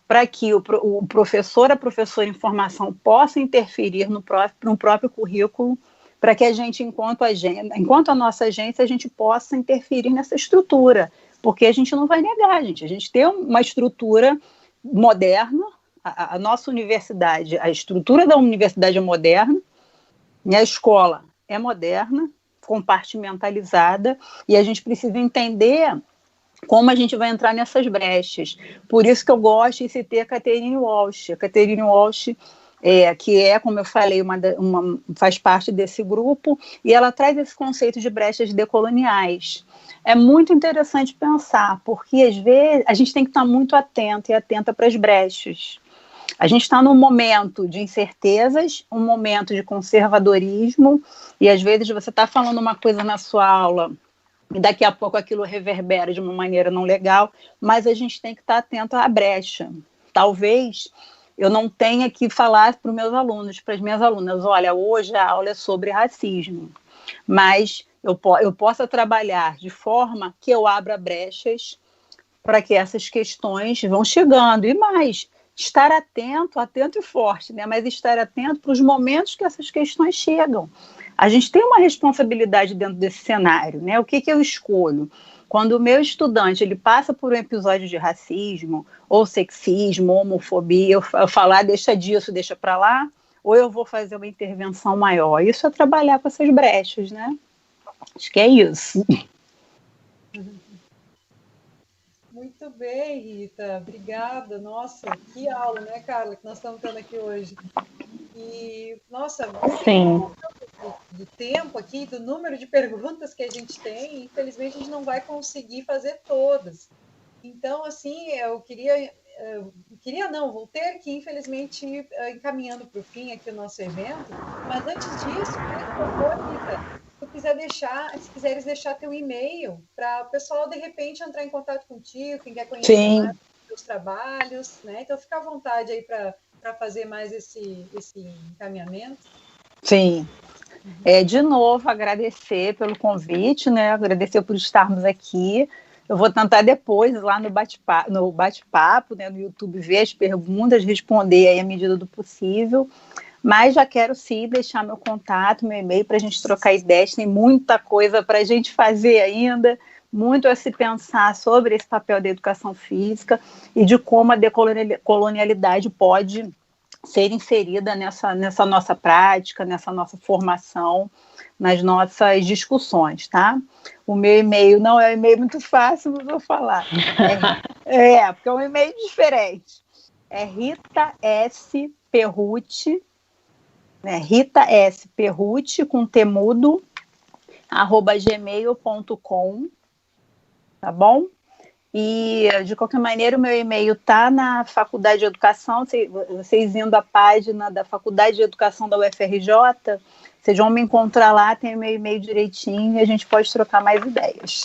para que o professor, a professora em formação possa interferir no próprio currículo, para que a gente, enquanto a nossa agência, a gente possa interferir nessa estrutura, porque a gente não vai negar, a gente tem uma estrutura moderna, a nossa universidade, a estrutura da universidade é moderna, a escola é moderna, compartimentalizada, e a gente precisa entender como a gente vai entrar nessas brechas. Por isso que eu gosto de citar a Catherine Walsh. A Catherine Walsh, que como eu falei, faz parte desse grupo, e ela traz esse conceito de brechas decoloniais. É muito interessante pensar, porque às vezes a gente tem que estar muito atento e atenta para as brechas. A gente está num momento de incertezas, um momento de conservadorismo, e às vezes você está falando uma coisa na sua aula e daqui a pouco aquilo reverbera de uma maneira não legal, mas a gente tem que estar atento à brecha. Talvez eu não tenha que falar para os meus alunos, para as minhas alunas, olha, hoje a aula é sobre racismo, mas eu possa trabalhar de forma que eu abra brechas para que essas questões vão chegando, e mais, estar atento e forte, né? Mas estar atento para os momentos que essas questões chegam. A gente tem uma responsabilidade dentro desse cenário, né? O que eu escolho? Quando o meu estudante ele passa por um episódio de racismo, ou sexismo, ou homofobia, eu falar, deixa disso, deixa para lá, ou eu vou fazer uma intervenção maior. Isso é trabalhar com essas brechas, né? Acho que é isso. Muito bem, Rita. Obrigada. Nossa, que aula, né, Carla, que nós estamos tendo aqui hoje. E, nossa, Sim. Do tempo aqui, do número de perguntas que a gente tem, infelizmente a gente não vai conseguir fazer todas. Então, assim, vou ter que, infelizmente, ir encaminhando para o fim aqui o nosso evento, mas antes disso, por favor, Rita, se quiseres deixar teu e-mail para o pessoal, de repente, entrar em contato contigo, quem quer conhecer mais os teus trabalhos, né? Então, fica à vontade aí para para fazer mais esse encaminhamento? Sim. De novo, agradecer pelo convite, né? Agradecer por estarmos aqui. Eu vou tentar depois, lá no bate-papo, né, no YouTube, ver as perguntas, responder aí à medida do possível. Mas já quero sim deixar meu contato, meu e-mail, para a gente trocar ideias. Tem muita coisa para a gente fazer ainda, muito a se pensar sobre esse papel da educação física e de como a decolonialidade pode ser inserida nessa nossa prática, nessa nossa formação, nas nossas discussões, tá? O meu e-mail não é um e-mail muito fácil, mas vou falar. Porque é um e-mail diferente. É Rita S. Perrucci, né? Rita S. Perrucci, com temudo, @gmail.com, tá bom? E, de qualquer maneira, o meu e-mail está na Faculdade de Educação. Vocês indo à página da Faculdade de Educação da UFRJ, vocês vão me encontrar lá, tem o meu e-mail direitinho e a gente pode trocar mais ideias.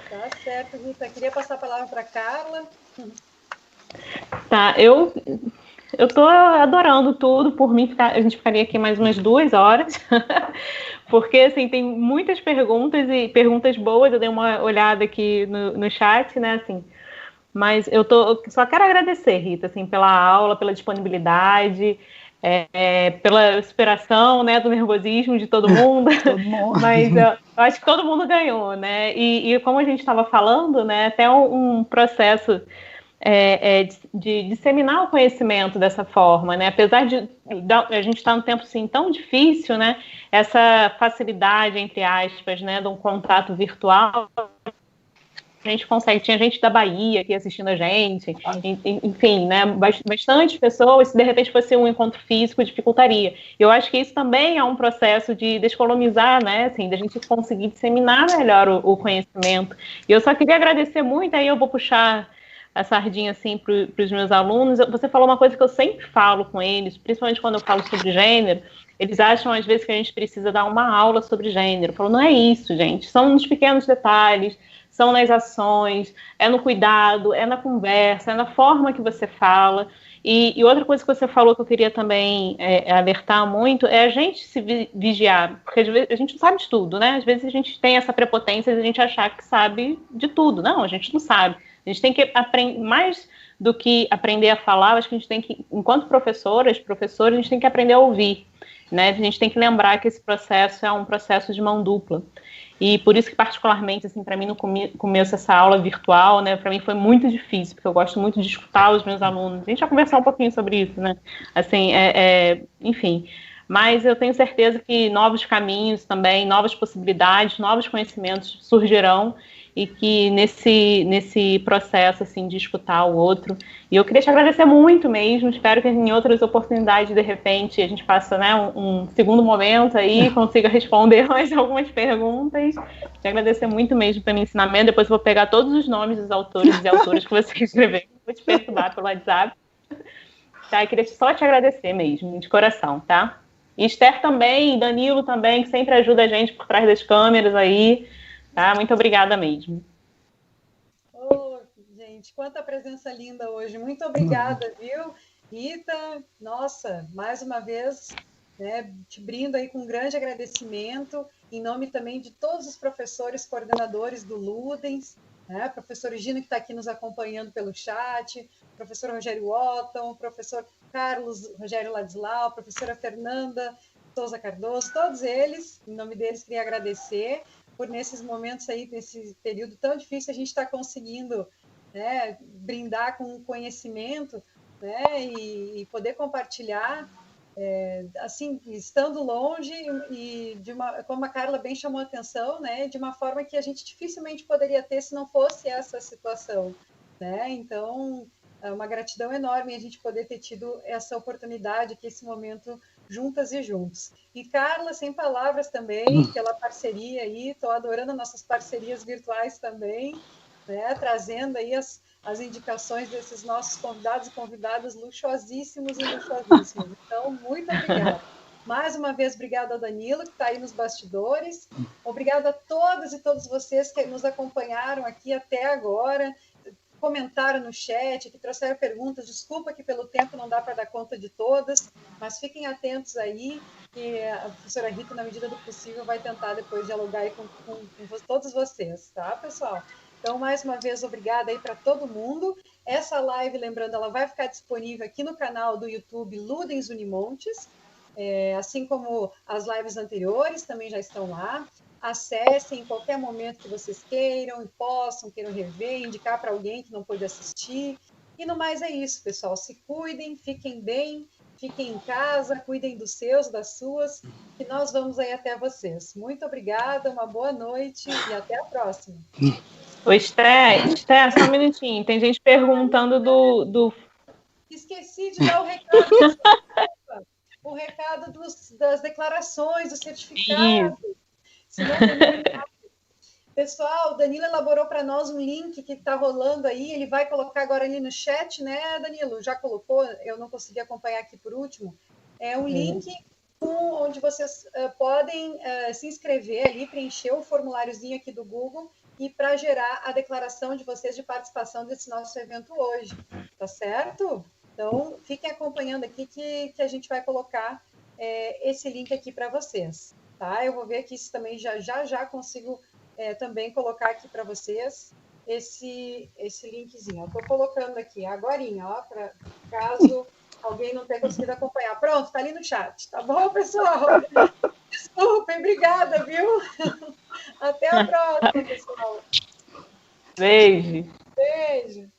Tá certo, Rita. Queria passar a palavra para a Carla. Tá, eu estou adorando tudo. Por mim, a gente ficaria aqui mais umas 2 horas, porque assim, tem muitas perguntas e perguntas boas. Eu dei uma olhada aqui no chat, né? Assim, mas eu só quero agradecer, Rita, assim, pela aula, pela disponibilidade, pela superação, né, do nervosismo de todo mundo. Mas eu acho que todo mundo ganhou, né? E como a gente estava falando, né, até um processo de disseminar o conhecimento dessa forma, né? Apesar de a gente estar num tempo assim tão difícil, né? Essa facilidade, entre aspas, né, de um contato virtual, a gente consegue. Tinha gente da Bahia aqui assistindo a gente, enfim, né? Bastante pessoas. Se de repente fosse um encontro físico, dificultaria. Eu acho que isso também é um processo de descolonizar, né? Assim, da gente conseguir disseminar melhor o conhecimento. E eu só queria agradecer muito. Aí eu vou puxar a sardinha assim para os meus alunos. Você falou uma coisa que eu sempre falo com eles, principalmente quando eu falo sobre gênero. Eles acham às vezes que a gente precisa dar uma aula sobre gênero. Eu falo, não é isso, gente. São nos pequenos detalhes, são nas ações, é no cuidado, é na conversa, é na forma que você fala. E outra coisa que você falou que eu queria também alertar muito é a gente se vigiar, porque às vezes a gente não sabe de tudo, né? Às vezes a gente tem essa prepotência de a gente achar que sabe de tudo. Não, a gente não sabe. A gente tem que aprender, mais do que aprender a falar, acho que a gente tem que, enquanto professores, a gente tem que aprender a ouvir, né? A gente tem que lembrar que esse processo é um processo de mão dupla. E por isso que, particularmente, assim, para mim, no começo essa aula virtual, né, para mim foi muito difícil, porque eu gosto muito de escutar os meus alunos. A gente vai conversar um pouquinho sobre isso, né? Assim, enfim. Mas eu tenho certeza que novos caminhos também, novas possibilidades, novos conhecimentos surgirão e que nesse processo assim de escutar o outro. E eu queria te agradecer muito mesmo. Espero que em outras oportunidades, de repente, a gente faça, né, um segundo momento aí, consiga responder mais algumas perguntas. Te agradecer muito mesmo pelo ensinamento. Depois eu vou pegar todos os nomes dos autores e autoras que você escreveu. Vou te perturbar pelo WhatsApp. Tá? Eu queria só te agradecer mesmo, de coração, tá? E Esther também, Danilo também, que sempre ajuda a gente por trás das câmeras aí. Tá? Muito obrigada mesmo. Oh, gente, quanta presença linda hoje. Muito obrigada, viu, Rita? Nossa, mais uma vez, né, te brindo aí com um grande agradecimento, em nome também de todos os professores coordenadores do Ludens, né? Professor Gino, que está aqui nos acompanhando pelo chat, professor Rogério Otton, professor Carlos Rogério Ladislau, professora Fernanda Souza Cardoso, todos eles, em nome deles, queria agradecer por nesses momentos aí, nesse período tão difícil, a gente está conseguindo, né, brindar com conhecimento, né, e poder compartilhar, assim, estando longe e como a Carla bem chamou a atenção, né, de uma forma que a gente dificilmente poderia ter se não fosse essa situação, né? Então, é uma gratidão enorme a gente poder ter tido essa oportunidade aqui, esse momento juntas e juntos. E Carla, sem palavras também, pela parceria aí, estou adorando nossas parcerias virtuais também, né? Trazendo aí as indicações desses nossos convidados e convidadas luxuosíssimos e luxuosíssimos. Então, muito obrigada. Mais uma vez, obrigada ao Danilo, que está aí nos bastidores. Obrigada a todas e todos vocês que nos acompanharam aqui até agora. comentaram no chat, que trouxeram perguntas. Desculpa que pelo tempo não dá para dar conta de todas, mas fiquem atentos aí, que a professora Rita, na medida do possível, vai tentar depois dialogar aí com todos vocês, tá, pessoal? Então, mais uma vez, obrigada aí para todo mundo. Essa live, lembrando, ela vai ficar disponível aqui no canal do YouTube Ludens Unimontes, assim como as lives anteriores também já estão lá. Acessem em qualquer momento que vocês queiram, queiram rever, indicar para alguém que não pôde assistir. E no mais é isso, pessoal. Se cuidem, fiquem bem, fiquem em casa, cuidem dos seus, das suas, que nós vamos aí até vocês. Muito obrigada, uma boa noite e até a próxima. Oi, Esther, só um minutinho. Tem gente perguntando do... Esqueci de dar o recado. O recado das declarações, do certificado. Senão, pessoal, o Danilo elaborou para nós um link que está rolando aí, ele vai colocar agora ali no chat, né, Danilo? Já colocou, eu não consegui acompanhar aqui por último. É um link onde vocês podem se inscrever ali, preencher o formuláriozinho aqui do Google e para gerar a declaração de vocês de participação desse nosso evento hoje, tá certo? Então, fiquem acompanhando aqui que a gente vai colocar esse link aqui para vocês. Tá? Eu vou ver aqui se também já consigo também colocar aqui para vocês esse linkzinho. Eu estou colocando aqui agorinha, ó, para caso alguém não tenha conseguido acompanhar. Pronto, está ali no chat. Tá bom, pessoal? Desculpem, obrigada, viu? Até a próxima, pessoal. Beijo. Beijo.